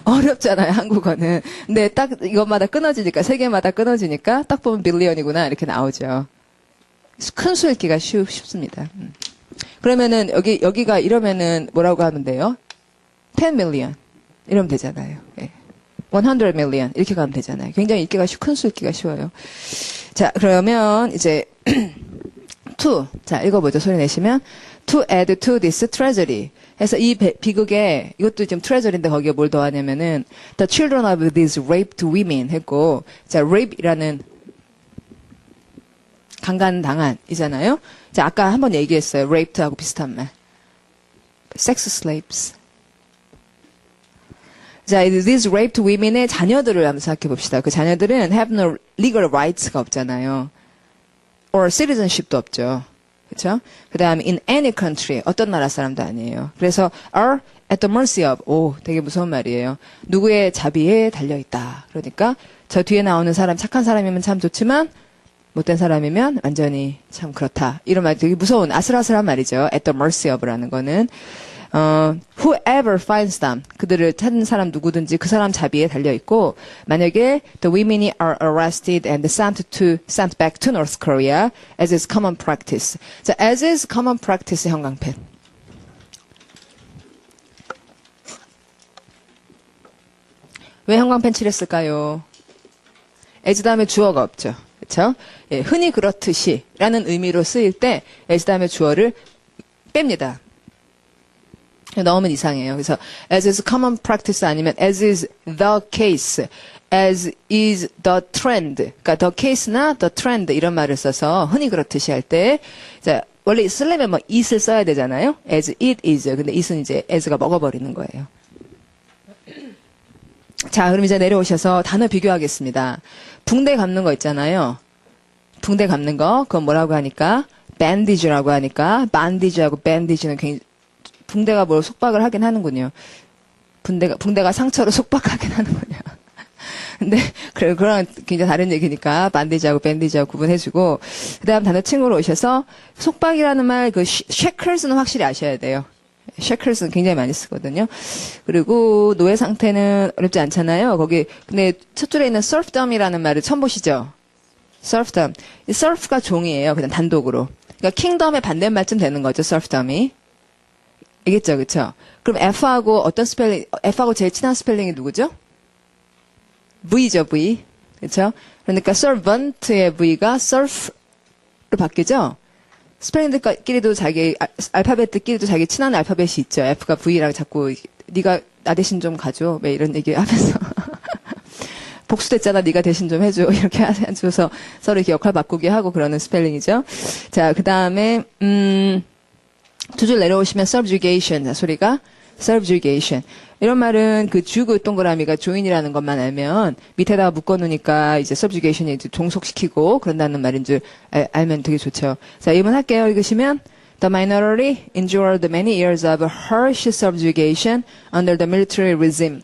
어렵잖아요, 한국어는. 근데 딱 이것마다 끊어지니까, 세 개마다 끊어지니까 딱 보면 빌리언이구나 이렇게 나오죠. 큰 수 읽기가 쉽습니다. 그러면은 여기가 이러면은 뭐라고 하면 돼요? 10 million 이러면 되잖아요. 예. 100 million 이렇게 가면 되잖아요. 굉장히 큰 수 읽기가 쉬워요. 자, 그러면 이제 to. 자, 읽어보죠. 소리 내시면 to add to this treasury. 해서 이 비극에 이것도 지금 treasury인데 거기에 뭘 더하냐면은 the children of these raped women 했고, 자, rape이라는 강간당한이잖아요. 자, 아까 한번 얘기했어요. raped하고 비슷한 말. sex slaves. 자, these raped women의 자녀들을 한번 생각해 봅시다. 그 자녀들은 have no legal rights가 없잖아요. or citizenship도 없죠. 그렇죠? 그다음에 in any country 어떤 나라 사람도 아니에요. 그래서 are at the mercy of 오 되게 무서운 말이에요. 누구의 자비에 달려 있다. 그러니까 저 뒤에 나오는 사람 착한 사람이면 참 좋지만 못된 사람이면 완전히 참 그렇다. 이런 말 되게 무서운 아슬아슬한 말이죠. at the mercy of라는 거는 whoever finds them 그들을 찾는 사람 누구든지 그 사람 자비에 달려 있고 만약에 the women are arrested and sent back to North Korea as is common practice. 자, as is common practice 형광펜. 왜 형광펜 칠했을까요? as 다음에 주어가 없죠. 그렇죠? 예, 흔히 그렇듯이라는 의미로 쓰일 때 as 다음에 주어를 뺍니다. 넣으면 이상해요. 그래서 as is common practice 아니면 as is the case, as is the trend. 그러니까 the case나 the trend 이런 말을 써서 흔히 그렇듯이 할 때, 자 원래 쓰려면 뭐 it을 써야 되잖아요. as it is. 근데 it은 이제 as가 먹어버리는 거예요. 자, 그럼 이제 내려오셔서 단어 비교하겠습니다. 붕대 감는 거 있잖아요. 붕대 감는 거, 그건 뭐라고 하니까? bandage라고 하니까, bandage하고 bandage는 굉장히, 붕대가 뭘 속박을 하긴 하는군요. 붕대가 상처로 속박하긴 하는군요. 근데, 그런 굉장히 다른 얘기니까, bandage하고 bandage하고 구분해주고, 그 다음 단어 친구로 오셔서, 속박이라는 말, shackles는 확실히 아셔야 돼요. shackles는 굉장히 많이 쓰거든요. 그리고 노예 상태는 어렵지 않잖아요. 거기 근데 첫 줄에 있는 serfdom이라는 말을 처음 보시죠? serfdom. 이 serf가 종이에요. 그냥 단독으로. 그러니까 kingdom의 반대말쯤 되는 거죠. serfdom이. 알겠죠? 그렇죠? 그럼 F하고 어떤 스펠링? F하고 제일 친한 스펠링이 누구죠? V죠. V. 그렇죠? 그러니까 servant의 V가 serf로 바뀌죠? 스펠링들끼리도 자기 알파벳들끼리도 자기 친한 알파벳이 있죠. F가 V랑 자꾸 네가 나 대신 좀 가줘. 왜 이런 얘기 하면서 복수됐잖아. 네가 대신 좀 해줘. 이렇게 해줘서 서로 이렇게 역할 바꾸게 하고 그러는 스펠링이죠. 자, 그 다음에 두 줄 내려오시면 subjugation. 자, 소리가 subjugation. 이런 말은 그 주그 동그라미가 join이라는 것만 알면 밑에다가 묶어놓으니까 이제 subjugation이 이제 종속시키고 그런다는 말인 줄 알면 되게 좋죠. 자, 2번 할게요. 읽으시면 The minority endured many years of harsh subjugation under the military regime.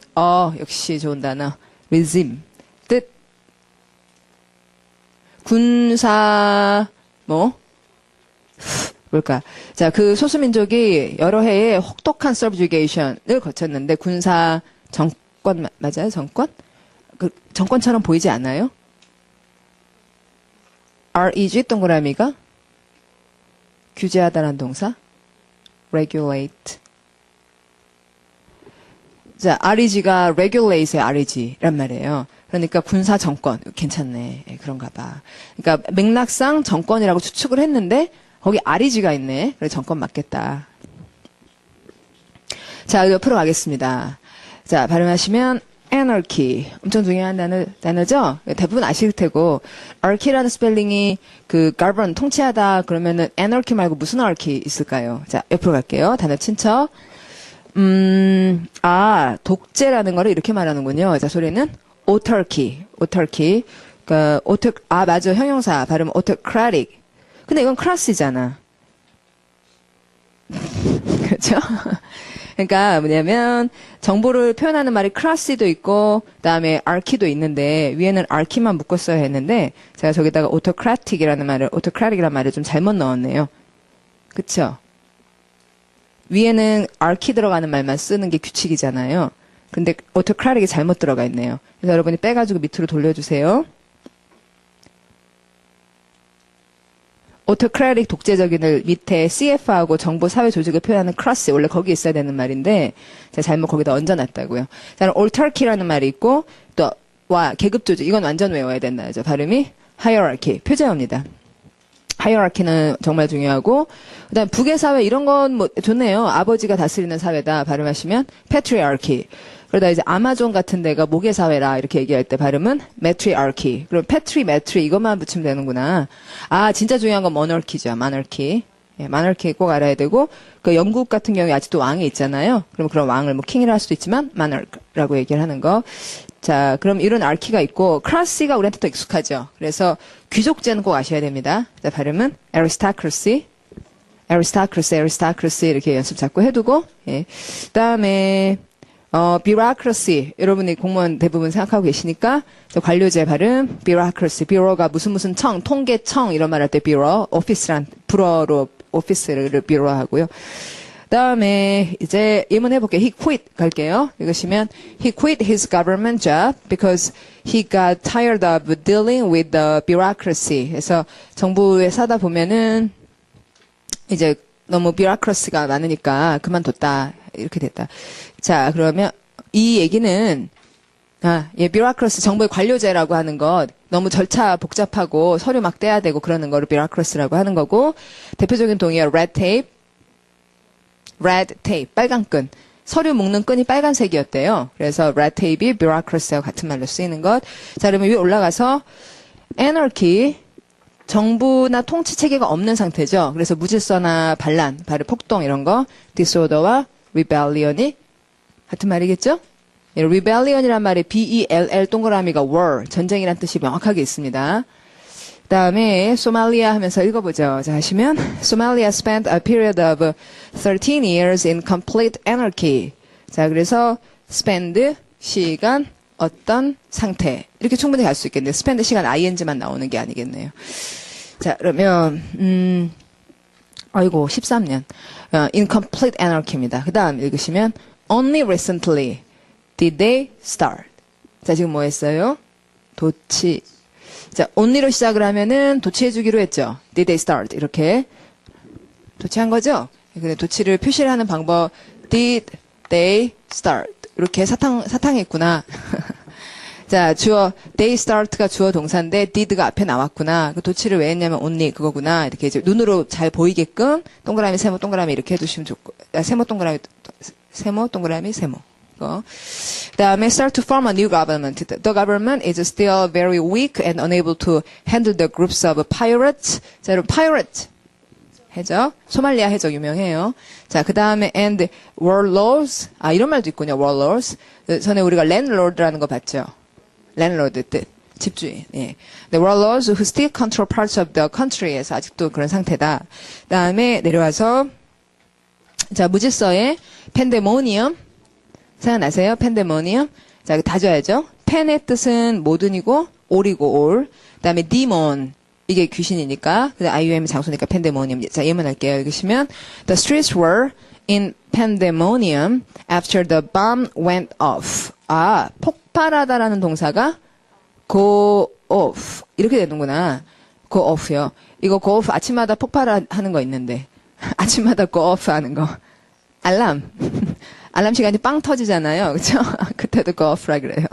역시 좋은 단어. regime. 뜻. 군사, 뭘까? 자, 그 소수민족이 여러 해의 혹독한 subjugation을 거쳤는데 군사 정권 맞아요? 정권? 그 정권처럼 보이지 않아요? REG 동그라미가 규제하다라는 동사 regulate. 자, REG가 regulate의 REG란 말이에요. 그러니까 군사 정권 괜찮네. 그런가 봐. 그러니까 맥락상 정권이라고 추측을 했는데 거기 REG가 있네. 그래 정권 맞겠다. 자, 옆으로 가겠습니다. 자, 발음하시면 anarchy. 엄청 중요한 단어죠? 대부분 아실 테고 archy라는 스펠링이 그 govern, 통치하다 그러면은 anarchy 말고 무슨 archy 있을까요? 자, 옆으로 갈게요. 단어 친척. 독재라는 거를 이렇게 말하는군요. 자, 소리는 autarchy. 그러니까 맞아. 형용사 발음 autocratic. 근데 이건 클래스잖아. 그렇죠? 그러니까 뭐냐면 정보를 표현하는 말이 클래스도 있고 그다음에 archy도 있는데 위에는 archy만 묶었어야 했는데 제가 저기다가 autocratic이라는 말을 좀 잘못 넣었네요. 그렇죠? 위에는 archy 들어가는 말만 쓰는 게 규칙이잖아요. 근데 autocratic이 잘못 들어가 있네요. 그래서 여러분이 빼가지고 밑으로 돌려주세요. autocratic 독재적인을 밑에 CF하고 정보 사회 조직을 표현하는 클래스 원래 거기 있어야 되는 말인데 제가 잘못 거기다 얹어놨다고요. 자, autarchy라는 말이 있고 또 계급 조직 이건 완전 외워야 된다죠. 발음이 hierarchy 표제어입니다. hierarchy는 정말 중요하고 그다음 북의 사회 이런 건 뭐 좋네요. 아버지가 다스리는 사회다 발음하시면 patriarchy. 그러다 이제 아마존 같은 데가 모계 사회라 이렇게 얘기할 때 발음은 matriarchy. 그럼 matry 이것만 붙이면 되는구나. 진짜 중요한 건 monarchy죠. monarchy. 예, monarchy 꼭 알아야 되고 그 영국 같은 경우에 아직도 왕이 있잖아요. 그럼 그런 왕을 뭐 킹이라 할 수도 있지만 monarch라고 얘기를 하는 거. 자, 그럼 이런 archy가 있고 class가 우리한테 더 익숙하죠. 그래서 귀족제는 꼭 아셔야 됩니다. 자, 발음은 aristocracy. aristocracy 이렇게 연습 자꾸 해두고, 예. 그 다음에, bureaucracy. 여러분이 공무원 대부분 생각하고 계시니까, 관료제 발음, bureaucracy. bureau가 무슨 청, 통계청, 이런 말 할 때 bureau, office란, 불어로 오피스를 bureau 하고요. 그 다음에, 이제 예문 해볼게요. he quit 갈게요. 읽으시면, he quit his government job because he got tired of dealing with the bureaucracy. 그래서 정부에 사다 보면은, 이제 너무 bureaucracy가 많으니까 그만뒀다. 이렇게 됐다. 자, 그러면 이 얘기는 bureaucracy 정부의 관료제라고 하는 것 너무 절차 복잡하고 서류 막 떼야 되고 그러는 거를 bureaucracy라고 하는 거고 대표적인 동의어 red tape 빨간 끈 서류 묶는 끈이 빨간색이었대요. 그래서 red tape이 bureaucracy와 같은 말로 쓰이는 것. 자, 그러면 위에 올라가서 anarchy 정부나 통치 체계가 없는 상태죠. 그래서 무질서나 반란, 폭동 이런 거, disorder와 rebellion이 같은 말이겠죠? rebellion이란 말에 B-E-L-L 동그라미가 war, 전쟁이란 뜻이 명확하게 있습니다. 그 다음에 소말리아 하면서 읽어보죠. 자, 하시면 Somalia spent a period of 13 years in complete anarchy. 자, 그래서 spend, 시간, 어떤 상태 이렇게 충분히 갈 수 있겠네요. spend 시간 ing만 나오는 게 아니겠네요. 자, 그러면 13년 in complete anarchy입니다. 그 다음 읽으시면 only recently did they start. 자, 지금 뭐 했어요? 도치. 자, only로 시작을 하면은 도치해주기로 했죠. did they start 이렇게 도치한 거죠. 근데 도치를 표시를 하는 방법 did they start 이렇게 사탕했구나. 자, 주어, they start가 주어 동사인데, did가 앞에 나왔구나. 그 도치를 왜 했냐면, only 그거구나. 이렇게 이제 눈으로 잘 보이게끔, 동그라미, 세모, 동그라미 이렇게 해두시면 좋고, 세모, 동그라미, 세모. 그 다음에, start to form a new government. The government is still very weak and unable to handle the groups of pirates. 자, 여러분, pirate. 해적. 소말리아 해적 유명해요. 자, 그 다음에, and warlords. 이런 말도 있군요. warlords. 전에 우리가 landlord라는 거 봤죠. landlord 뜻. 집주인. 예. The warlords who still control parts of the country에서 아직도 그런 상태다. 그 다음에 내려와서, 자, 무질서의 pandemonium. 생각나세요? pandemonium. 자, 다져야죠. pan의 뜻은 모든이고, all이고, all. 그 다음에 demon. 이게 귀신이니까. 그 다음에 IUM이 장소니까 pandemonium. 자, 예문할게요. 읽으시면, the streets were in pandemonium after the bomb went off. 폭발하다라는 동사가 go off. 이렇게 되는구나. go off요. 이거 go off 아침마다 폭발하는 거 있는데. 아침마다 go off 하는 거. 알람. 알람 시간이 빵 터지잖아요. 그쵸? 그때도 go off라 그래요.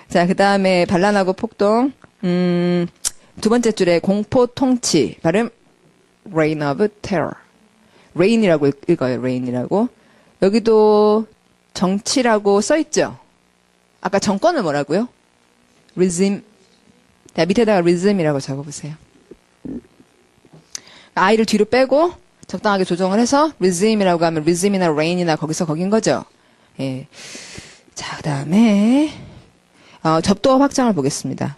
자, 그 다음에 반란하고 폭동. 두 번째 줄에 공포 통치. 발음 reign of terror. reign이라고 읽어요. reign이라고. 여기도 정치라고 써있죠. 아까 정권을 뭐라고요? regime. 자, 밑에다가 regime이라고 적어보세요. I를 뒤로 빼고 적당하게 조정을 해서 regime이라고 하면 regime이나 reign이나 거기서 거긴 거죠. 예. 자, 그 다음에 접두어 확장을 보겠습니다.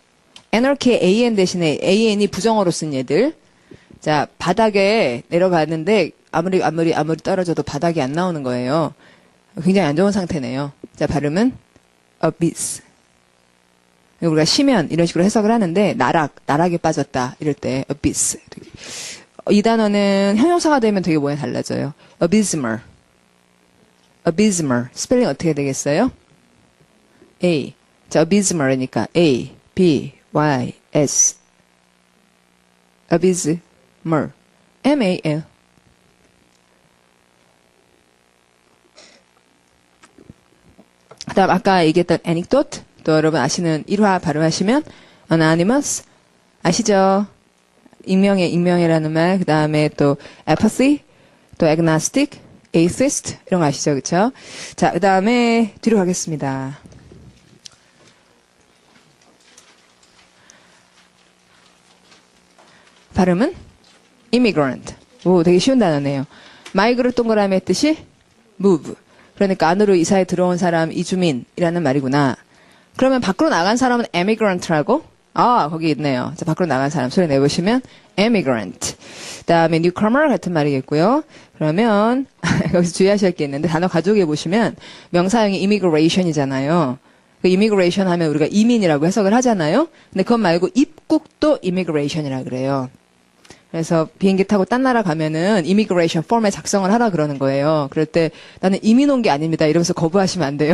anarchy an 대신에 an이 부정어로 쓴 얘들. 자, 바닥에 내려가는데 아무리 떨어져도 바닥이 안 나오는 거예요. 굉장히 안 좋은 상태네요. 자, 발음은 abyss. 우리가 심연 이런 식으로 해석을 하는데 나락에 빠졌다 이럴 때 abyss. 이 단어는 형용사가 되면 되게 뭐에 달라져요. abysmal. 스펠링 어떻게 되겠어요? A. 자, abysmal이니까 A, B, Y, S. abysmal. M-A-L. 그 다음 아까 얘기했던 anecdote 또 여러분 아시는 1화 발음하시면 anonymous 아시죠? 익명이라는 말. 그 다음에 또 apathy 또 agnostic, atheist 이런 거 아시죠? 그쵸? 자, 그 다음에 뒤로 가겠습니다. 발음은 immigrant. 오, 되게 쉬운 단어네요. 마이그를 동그라미 뜻이 move. 그러니까 안으로 이사해 들어온 사람, 이주민이라는 말이구나. 그러면 밖으로 나간 사람은 emigrant라고? 아, 거기 있네요. 자, 밖으로 나간 사람 소리 내보시면 immigrant. 그다음에 newcomer 같은 말이겠고요. 그러면 여기서 주의하실 게 있는데 단어 가족에 보시면 명사형이 immigration이잖아요. 그 immigration 하면 우리가 이민이라고 해석을 하잖아요. 근데 그것 말고 입국도 immigration이라 그래요. 그래서 비행기 타고 딴 나라 가면은 immigration 폼에 작성을 하라 그러는 거예요. 그럴 때 나는 이민 온 게 아닙니다. 이러면서 거부하시면 안 돼요.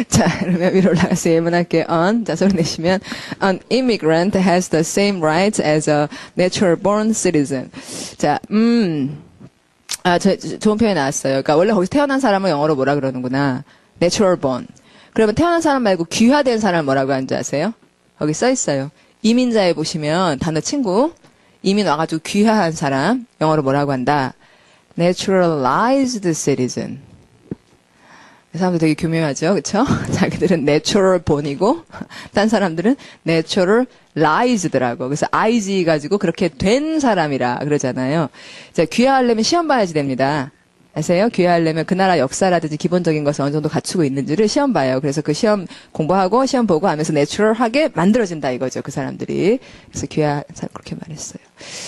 자, 그러면 위로 올라가서 예문할게요. 자, 소리 내시면 An immigrant has the same rights as a natural born citizen. 자, 좋은 표현이 나왔어요. 그러니까 원래 거기서 태어난 사람을 영어로 뭐라 그러는구나. natural born. 그러면 태어난 사람 말고 귀화된 사람 뭐라고 하는지 아세요? 거기 써 있어요. 이민자에 보시면 단어 친구. 이민 와가지고 귀화한 사람 영어로 뭐라고 한다. naturalized citizen. 이 사람들 되게 교묘하죠, 그렇죠? 자기들은 natural born이고 딴 사람들은 naturalized라고. 그래서 IZ 가지고 그렇게 된 사람이라 그러잖아요. 자, 귀화하려면 시험 봐야지 됩니다. 아세요? 귀화하려면 그 나라 역사라든지 기본적인 것을 어느 정도 갖추고 있는지를 시험 봐요. 그래서 그 시험 공부하고 시험 보고 하면서 내추럴하게 만들어진다 이거죠. 그 사람들이. 그래서 귀화 그렇게 말했어요.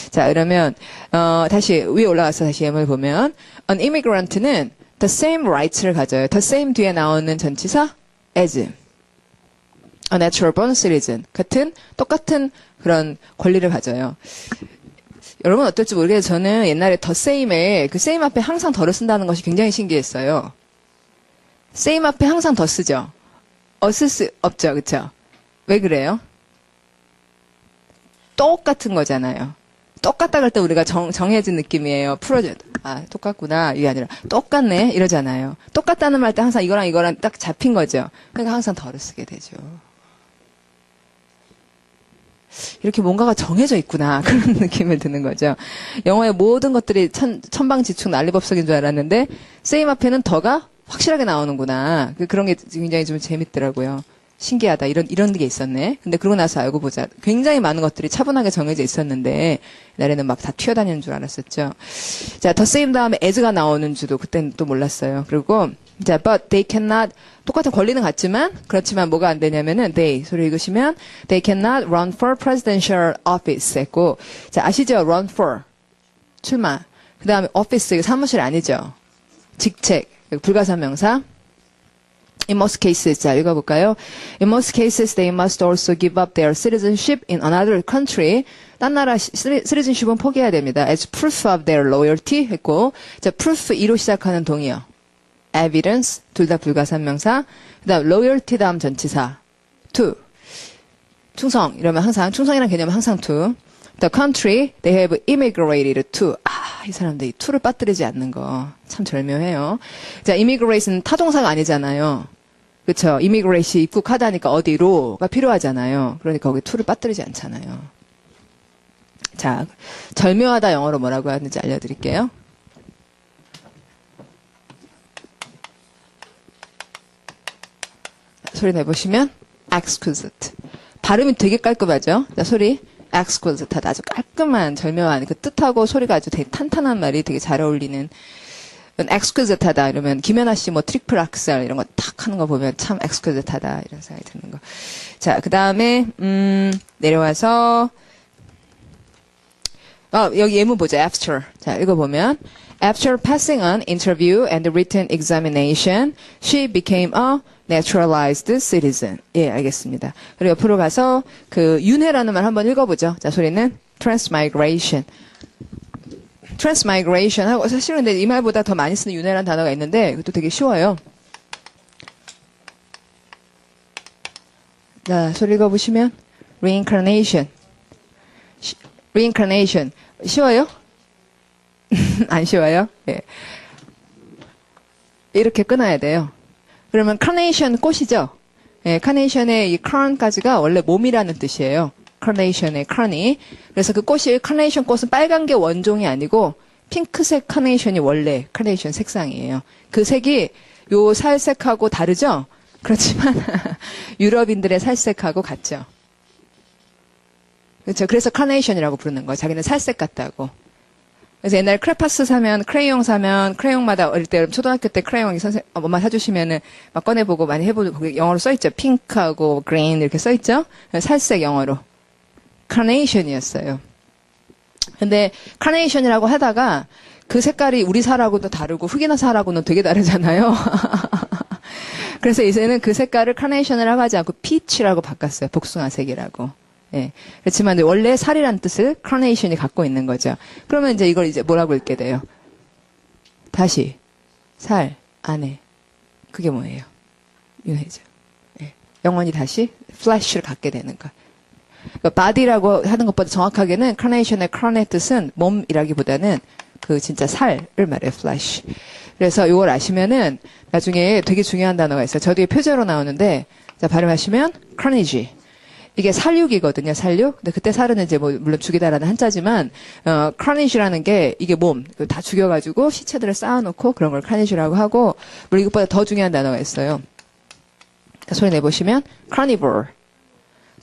자, 그러면 다시 위에 올라가서 다시 예문을 보면 an immigrant는 the same rights를 가져요. the same 뒤에 나오는 전치사 as a natural born citizen. 똑같은 그런 권리를 가져요. 여러분 어떨지 모르겠는데 저는 옛날에 the same에 그 same 앞에 항상 더를 쓴다는 것이 굉장히 신기했어요. same 앞에 항상 더 쓰죠. 쓸 수 없죠. 그쵸? 왜 그래요? 똑같은 거잖아요. 똑같다 그럴 때 우리가 정해진 느낌이에요. 풀어줘야 돼. 아, 똑같구나. 이게 아니라 똑같네. 이러잖아요. 똑같다는 말 때 항상 이거랑 딱 잡힌 거죠. 그러니까 항상 더를 쓰게 되죠. 이렇게 뭔가가 정해져 있구나. 그런 느낌을 드는 거죠. 영어의 모든 것들이 천방지축 난리법석인 줄 알았는데 same 앞에는 더가 확실하게 나오는구나. 그런 게 굉장히 좀 재밌더라고요. 신기하다. 이런 게 있었네. 근데 그러고 나서 알고 보자. 굉장히 많은 것들이 차분하게 정해져 있었는데 옛날에는 막 다 튀어다니는 줄 알았었죠. 자, the same 다음에 as가 나오는 줄도 그때는 또 몰랐어요. 그리고 자, but they cannot 똑같은 권리는 같지만 그렇지만 뭐가 안 되냐면은 they 소리 읽으시면 they cannot run for presidential office 했고 자, 아시죠? run for 출마. 그다음에 office 이거 사무실 아니죠. 직책. 불가사명사. In most cases, 자, 읽어볼까요? In most cases, they must also give up their citizenship in another country. 딴 나라 citizenship은 포기해야 됩니다. As proof of their loyalty 했고, 자, proof 2로 시작하는 동의어. evidence, 둘 다 불가산명사. 그 다음, loyalty 다음 전치사. to. 충성, 이러면 항상, 충성이라는 개념은 항상 to. The country, they have immigrated to. 이 사람들이 to를 빠뜨리지 않는 거. 참 절묘해요. 자, immigrate는 타동사가 아니잖아요. 그쵸? immigrate이 입국하다니까 어디로가 필요하잖아요. 그러니까 거기 to를 빠뜨리지 않잖아요. 자, 절묘하다 영어로 뭐라고 하는지 알려드릴게요. 소리 내보시면 exquisite. 발음이 되게 깔끔하죠? 자, 소리. exquisite하다. 아주 깔끔한, 절묘한, 그 뜻하고 소리가 아주 되게 탄탄한 말이 되게 잘 어울리는. exquisite하다. 이러면, 김연아 씨 뭐 트리플 악셀 이런 거 탁 하는 거 보면 참 exquisite하다. 이런 생각이 드는 거. 자, 그 다음에, 내려와서, 여기 예문 보자. after. 자, 읽어보면. After passing an interview and written examination, she became a naturalized citizen. 예, 알겠습니다. 그리고 옆으로 가서 그 윤회라는 말 한번 읽어보죠. 자, 소리는 transmigration. transmigration 하고 사실은 근데 이 말보다 더 많이 쓰는 윤회라는 단어가 있는데 이것도 되게 쉬워요. 자, 소리 읽어보시면 reincarnation. reincarnation. 쉬워요? 안 쉬워요? 예. 이렇게 끊어야 돼요. 그러면 carnation 꽃이죠? 예, carnation의 이 carn까지가 원래 몸이라는 뜻이에요. carnation의 carn이. 그래서 그 꽃이 carnation 꽃은 빨간 게 원종이 아니고 핑크색 carnation이 원래 carnation 색상이에요. 그 색이 요 살색하고 다르죠? 그렇지만 유럽인들의 살색하고 같죠. 그렇죠. 그래서 carnation이라고 부르는 거예요. 자기는 살색 같다고. 그래서 옛날에 크레파스 사면, 크레용마다 어릴 때, 초등학교 때 크레용 엄마 사주시면은 막 꺼내보고 많이 해보고, 거기 영어로 써있죠. 핑크하고 그린 이렇게 써있죠. 살색 영어로. 카네이션이었어요. 근데 카네이션이라고 하다가 그 색깔이 우리 살하고도 다르고 흑이나 살하고는 되게 다르잖아요. 그래서 이제는 그 색깔을 카네이션이라고 하지 않고 피치라고 바꿨어요. 복숭아색이라고. 예. 그렇지만 원래 살이란 뜻을 카네이션이 갖고 있는 거죠. 그러면 이제 이걸 이제 뭐라고 읽게 돼요? 다시 살 안에 그게 뭐예요? 윤회죠. 예. 영원히 다시 플래시를 갖게 되는 것. 그러니까 body라고 하는 것보다 정확하게는 카네이션의 카네의 뜻은 몸이라기보다는 그 진짜 살을 말해요. flesh. 그래서 이걸 아시면은 나중에 되게 중요한 단어가 있어요. 저 뒤에 표제로 나오는데 자 발음하시면 carnage. 이게 살육이거든요, 살육. 근데 그때 살은 이제 뭐, 물론 죽이다라는 한자지만, carnage라는 게 이게 몸, 다 죽여가지고 시체들을 쌓아놓고 그런 걸 carnage라고 하고, 물론 이것보다 더 중요한 단어가 있어요. 소리 내보시면, carnivore.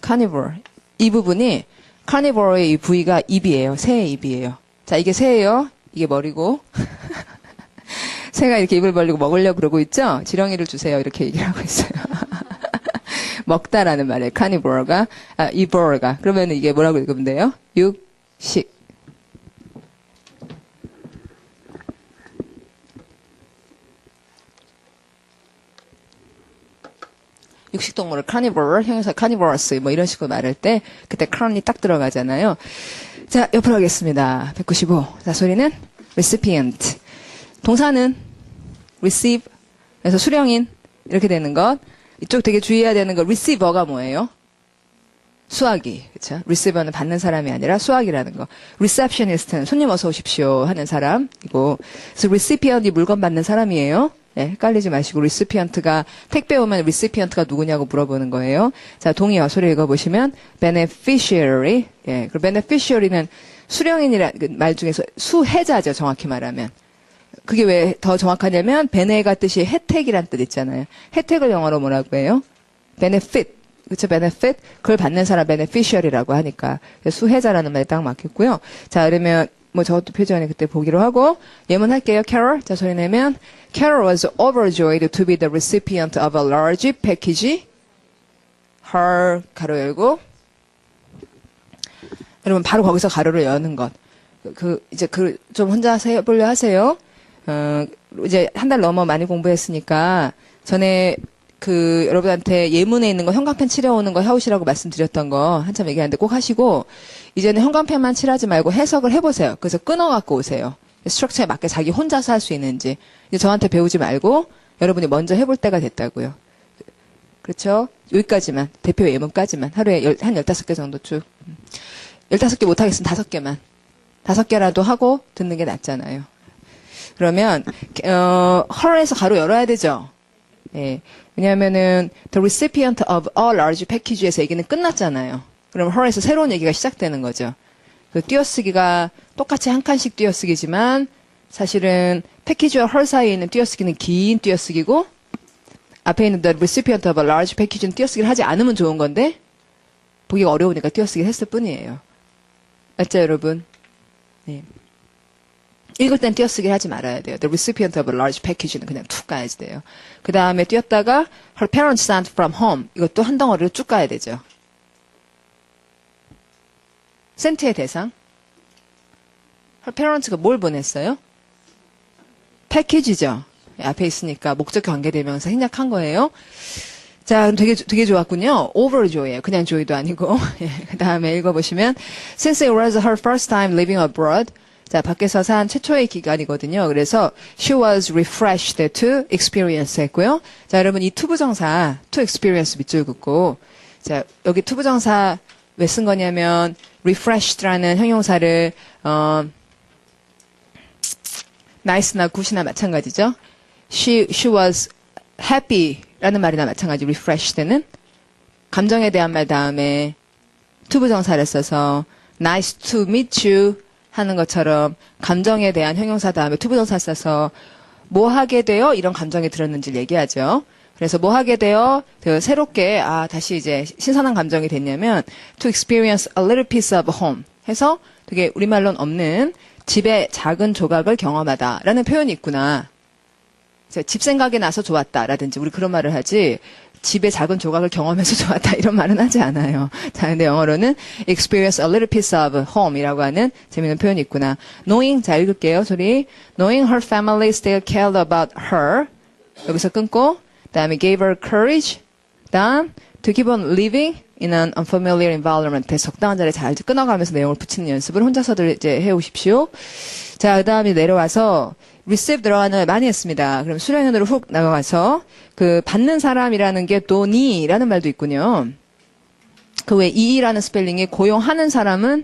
carnivore. 이 부분이, carnivore의 이 부위가 입이에요. 새의 입이에요. 자, 이게 새예요. 이게 머리고. 새가 이렇게 입을 벌리고 먹으려고 그러고 있죠? 지렁이를 주세요. 이렇게 얘기를 하고 있어요. 먹다라는 말이에요. 카니보어가, 이보어가. 그러면 이게 뭐라고 읽으면 돼요? 육식. 육식동물을 카니보어, 형용사 카니보어스, 뭐 이런 식으로 말할 때, 그때 카니 딱 들어가잖아요. 자, 옆으로 가겠습니다. 195. 자, 소리는 recipient. 동사는 receive. 그래서 수령인. 이렇게 되는 것. 이쪽 되게 주의해야 되는 거, receiver가 뭐예요? 수화기. 그쵸? receiver는 받는 사람이 아니라 수화기라는 거. receptionist는 손님 어서 오십시오 하는 사람이고, 그래서 recipient이 물건 받는 사람이에요. 네, 헷갈리지 마시고, recipient가, 택배 오면 recipient가 누구냐고 물어보는 거예요. 자, 동의어 소리 읽어보시면, beneficiary. 예, 그 beneficiary는 수령인이라는 말 중에서 수혜자죠, 정확히 말하면. 그게 왜 더 정확하냐면 베네가 뜻이 혜택이란 뜻 있잖아요. 혜택을 영어로 뭐라고 해요? benefit. 그렇죠? benefit. 그걸 받는 사람 beneficiary라고 하니까 수혜자라는 말이 딱 맞겠고요. 자, 그러면 뭐 저것도 표지안에 그때 보기로 하고 예문할게요. Carol. 자, 소리 내면 Carol was overjoyed to be the recipient of a large package. Her 가로 열고 여러분 바로 거기서 가로를 여는 것. 이제 좀 혼자 해보려 하세요. 이제 한 달 넘어 많이 공부했으니까 전에 여러분한테 예문에 있는 거 형광펜 칠해오는 거 해오시라고 말씀드렸던 거 한참 얘기하는데 꼭 하시고 이제는 형광펜만 칠하지 말고 해석을 해보세요. 그래서 끊어갖고 오세요. 스트럭처에 맞게 자기 혼자서 할 수 있는지. 이제 저한테 배우지 말고 여러분이 먼저 해볼 때가 됐다고요. 그렇죠? 여기까지만. 대표 예문까지만. 하루에 한 15개 정도 쭉. 15개 못하겠으면 5개만. 5개라도 하고 듣는 게 낫잖아요. 그러면 her에서 가로 열어야 되죠. 예. 왜냐하면은 the recipient of a large package에서 얘기는 끝났잖아요. 그럼 her에서 새로운 얘기가 시작되는 거죠. 그 띄어쓰기가 똑같이 한 칸씩 띄어쓰기지만 사실은 패키지와 her 사이에 있는 띄어쓰기는 긴 띄어쓰기고 앞에 있는 the recipient of a large package는 띄어쓰기를 하지 않으면 좋은 건데 보기가 어려우니까 띄어쓰기를 했을 뿐이에요. 맞죠, 여러분? 네. 읽을 땐 띄어쓰기를 하지 말아야 돼요. The recipient of a large package는 그냥 툭 가야지 돼요. 그 다음에 띄었다가 her parents sent from home. 이것도 한 덩어리로 쭉 가야 되죠. 센트의 대상. her parents가 뭘 보냈어요? 패키지죠. 앞에 있으니까 목적 관계대명사 생략한 거예요. 자, 되게 좋았군요. overjoy예요. 그냥 joy도 아니고. 그 다음에 읽어보시면 since it was her first time living abroad. 자, 밖에서 산 최초의 기간이거든요. 그래서 she was refreshed to experience 했고요. 자, 여러분 이 투부정사 to experience 밑줄 긋고 자, 여기 투부정사 왜 쓴 거냐면 refreshed라는 형용사를 nice나 good이나 마찬가지죠. She was happy라는 말이나 마찬가지. refreshed는 감정에 대한 말 다음에 투부정사를 써서 nice to meet you 하는 것처럼 감정에 대한 형용사 다음에 투부정사 써서 뭐 하게 되어 이런 감정이 들었는지를 얘기하죠. 그래서 뭐 하게 되어 새롭게 다시 이제 신선한 감정이 됐냐면 to experience a little piece of home 해서 되게 우리말로는 없는 집의 작은 조각을 경험하다라는 표현이 있구나. 집 생각이 나서 좋았다라든지 우리 그런 말을 하지 집의 작은 조각을 경험해서 좋았다 이런 말은 하지 않아요. 자, 근데 영어로는 experience a little piece of home이라고 하는 재미있는 표현이 있구나. knowing, 자 읽을게요. 소리. knowing her family still cared about her. 여기서 끊고 그다음에 gave her courage. 그다음 to keep on living in an unfamiliar environment. 적당한 자리에 잘 끊어가면서 내용을 붙이는 연습을 혼자서도 이제 해오십시오. 자, 그다음에 내려와서 receive 들어가는 많이 했습니다. 그럼 수련현으로 훅 나가서 그 받는 사람이라는 게 don이라는 말도 있군요. 그 외 e라는 스펠링이 고용하는 사람은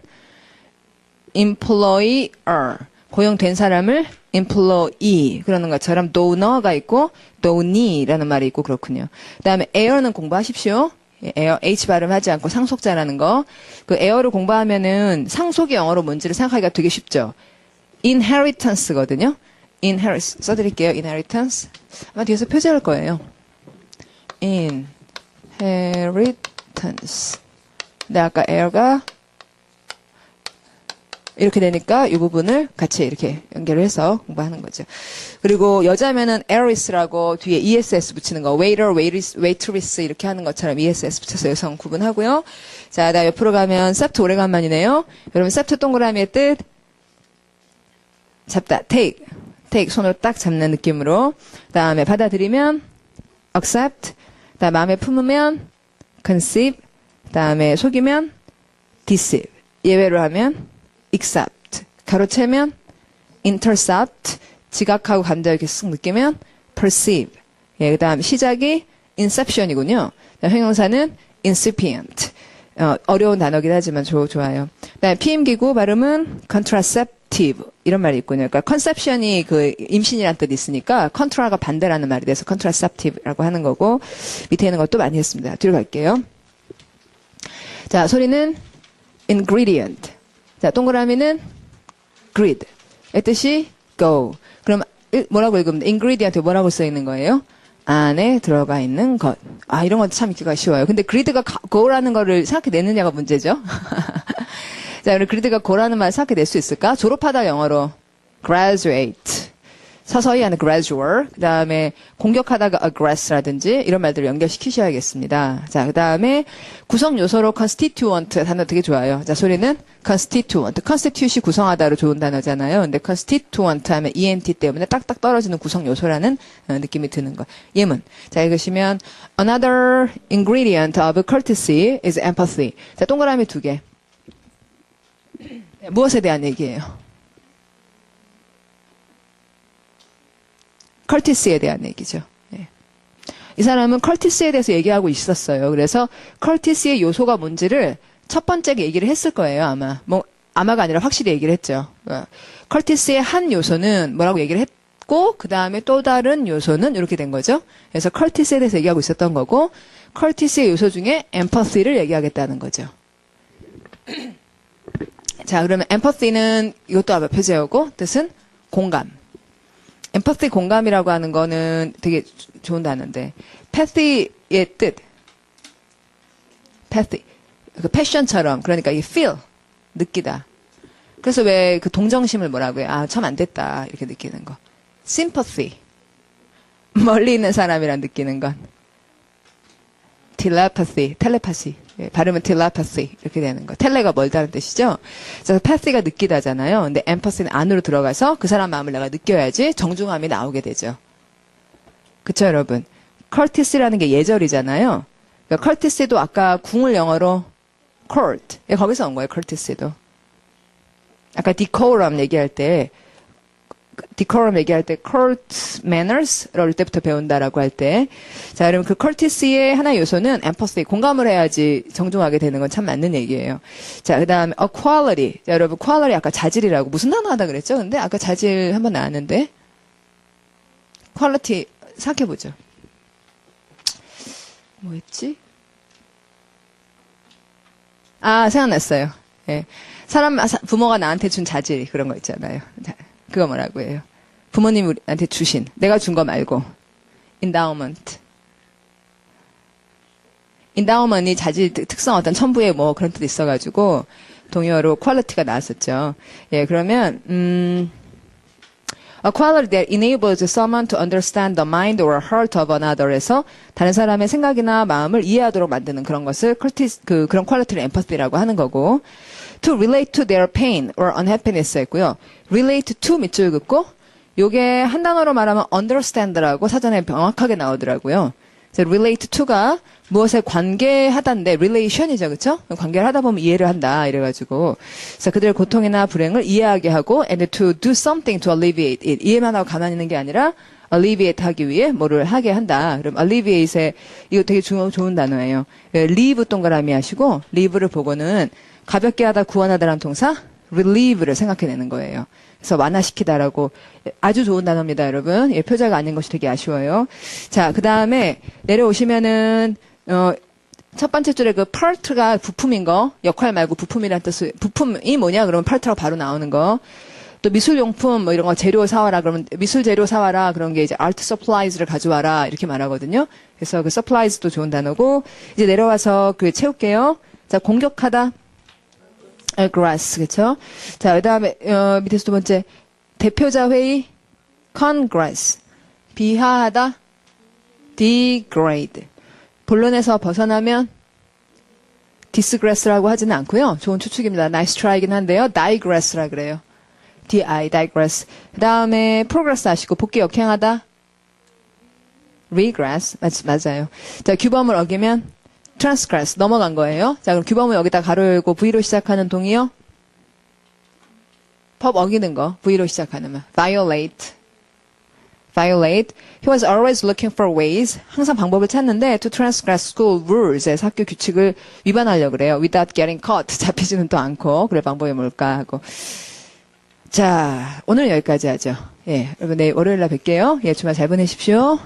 employer, 고용된 사람을 employee 그러는 것처럼 donor가 있고 don이라는 말이 있고 그렇군요. 그다음에 air는 공부하십시오. 에어, H 발음하지 않고 상속자라는 거. 그 에어를 공부하면은 상속이 영어로 뭔지를 생각하기가 되게 쉽죠. inheritance거든요. inherit 써드릴게요. inheritance. 아마 뒤에서 표제할 거예요. inheritance. 근데 아까 air가 이렇게 되니까 이 부분을 같이 이렇게 연결을 해서 공부하는 거죠. 그리고 여자면은 heiress라고 뒤에 ess 붙이는 거, waiter, waitress 이렇게 하는 것처럼 ess 붙여서 여성 구분하고요. 자, 나 옆으로 가면 sept 오래간만이네요. 여러분 sept 동그라미의 뜻 잡다, take 손으로 딱 잡는 느낌으로. 다음에 받아들이면 accept, 다음 마음에 품으면 conceive, 다음에 속이면 deceive, 예외로 하면 accept, 가로채면 intercept, 지각하고 감정 이렇게 쓱 느끼면 perceive. 예, 그다음 시작이 inception이군요. 형용사는 incipient. 어려운 단어긴 하지만 좋아요. 그다음에 피임기구 발음은 contraceptive 이런 말이 있군요. 그러니까 conception이 그 임신이란 뜻이 있으니까 contra가 반대라는 말이 돼서 contraceptive라고 하는 거고 밑에 있는 것도 많이 했습니다. 뒤로 갈게요. 자, 소리는 ingredient. 자, 동그라미는 grid. 의 뜻이 go. 그럼 뭐라고 읽으면 ingredient 뭐라고 써 있는 거예요? 안에 들어가 있는 것. 아, 이런 것도 참 읽기가 쉬워요. 근데 grid가 go라는 거를 생각해내느냐가 문제죠. 자, 우리 grid가 go라는 말 생각해낼 수 있을까? 졸업하다 영어로 graduate. 서서히 하는 gradual. 그 다음에 공격하다가 aggress라든지 이런 말들을 연결시키셔야겠습니다. 자, 그 다음에 구성 요소로 constituent 단어 되게 좋아요. 자, 소리는 constituent. constitute이 구성하다로 좋은 단어잖아요. 근데 constituent 하면 ENT 때문에 딱딱 떨어지는 구성 요소라는 느낌이 드는 거. 예문. 자, 읽으시면 another ingredient of courtesy is empathy. 자, 동그라미 2개. 무엇에 대한 얘기예요? 컬티스에 대한 얘기죠. 네. 이 사람은 컬티스에 대해서 얘기하고 있었어요. 그래서 컬티스의 요소가 뭔지를 첫 번째 얘기를 했을 거예요, 아마. 아마가 아니라 확실히 얘기를 했죠. 컬티스의 한 요소는 뭐라고 얘기를 했고, 그 다음에 또 다른 요소는 이렇게 된 거죠. 그래서 컬티스에 대해서 얘기하고 있었던 거고, 컬티스의 요소 중에 엠퍼시를 얘기하겠다는 거죠. 자, 그러면 엠퍼시는 이것도 아마 표제어고, 뜻은 공감. 엠퍼시 공감이라고 하는 거는 되게 좋은 단어인데 패시의 뜻 패시 그 패션처럼 그러니까 이 feel 느끼다. 그래서 왜 그 동정심을 뭐라고 해요? 아, 참 안 됐다 이렇게 느끼는 거. sympathy 멀리 있는 사람이란 느끼는 건 telepathy 텔레파시 예, 발음은 telepathy 이렇게 되는 거. 텔레가 멀다는 뜻이죠. 그래서 pathy가 느끼다잖아요. 근데 empathy는 안으로 들어가서 그 사람 마음을 내가 느껴야지 정중함이 나오게 되죠. 그쵸 여러분? courtesy라는 게 예절이잖아요. 그러니까 courtesy도 아까 궁을 영어로 court 예, 거기서 온 거예요. courtesy도. 아까 decorum 얘기할 때 court manners를 어릴 때부터 배운다라고 할 때. 자, 여러분 그 courtesy의 하나의 요소는 empathy, 공감을 해야지 정중하게 되는 건 참 맞는 얘기예요. 자, 그 다음에 quality. 자, 여러분 quality 아까 자질이라고 무슨 단어 하다 그랬죠? 근데 아까 자질 한번 나왔는데 quality 생각해보죠. 뭐였지? 아, 생각났어요. 예. 부모가 나한테 준 자질 그런 거 있잖아요. 그거 뭐라고 해요? 부모님이 우리한테 주신, 내가 준 거 말고, endowment. endowment이 자질 특성 어떤 첨부의 뭐 그런 뜻이 있어가지고, 동의어로 quality가 나왔었죠. 예, 그러면 A quality that enables someone to understand the mind or heart of another에서 다른 사람의 생각이나 마음을 이해하도록 만드는 그런 것을 그런 퀄리티를 empathy라고 하는 거고, to relate to their pain or unhappiness 했고요. relate to 밑줄 긋고, 요게 한 단어로 말하면 understand라고 사전에 명확하게 나오더라고요. 그래서 relate to가 무엇에 관계하다인데 relation이죠, 그렇죠? 관계를 하다 보면 이해를 한다 이래가지고, 그래서 그들의 고통이나 불행을 이해하게 하고, and to do something to alleviate it. 이해만 하고 가만히 있는 게 아니라 alleviate 하기 위해 뭐를 하게 한다. 그럼 alleviate의 이거 되게 좋은 단어예요. leave 동그라미 하시고 leave를 보고는 가볍게 하다 구원하다라는 동사 relieve를 생각해내는 거예요. 그래서 완화시키다라고 아주 좋은 단어입니다, 여러분. 예, 표자가 아닌 것이 되게 아쉬워요. 자, 그 다음에 내려오시면은 첫 번째 줄에 그 part가 부품인 거, 역할 말고 부품이란 뜻을, 부품이 뭐냐 그러면 part라고 바로 나오는 거. 또 미술용품 뭐 이런 거 재료 사와라 그러면 미술 재료 사와라 그런 게 이제 art supplies를 가져와라 이렇게 말하거든요. 그래서 그 supplies도 좋은 단어고, 이제 내려와서 그 채울게요. 자, 공격하다. aggress, 그쵸? 자, 그 다음에, 밑에서 두 번째. 대표자 회의, congress. 비하하다, degrade. 본론에서 벗어나면, disgress라고 하지는 않고요. 좋은 추측입니다. nice try이긴 한데요. digress라 그래요. digress. 그 다음에, progress 하시고, 복귀 역행하다, regress. 맞아요. 자, 규범을 어기면, transgress, 넘어간 거예요. 자, 그럼 규범을 여기다 가로 열고 V로 시작하는 동의어? 법 어기는 거. V로 시작하는 말. violate. He was always looking for ways. 항상 방법을 찾는데 to transgress school rules. 학교 규칙을 위반하려고 그래요. without getting caught. 잡히지는 또 않고. 그래, 방법이 뭘까 하고. 자, 오늘 여기까지 하죠. 예, 여러분 내일 월요일 날 뵐게요. 예, 주말 잘 보내십시오.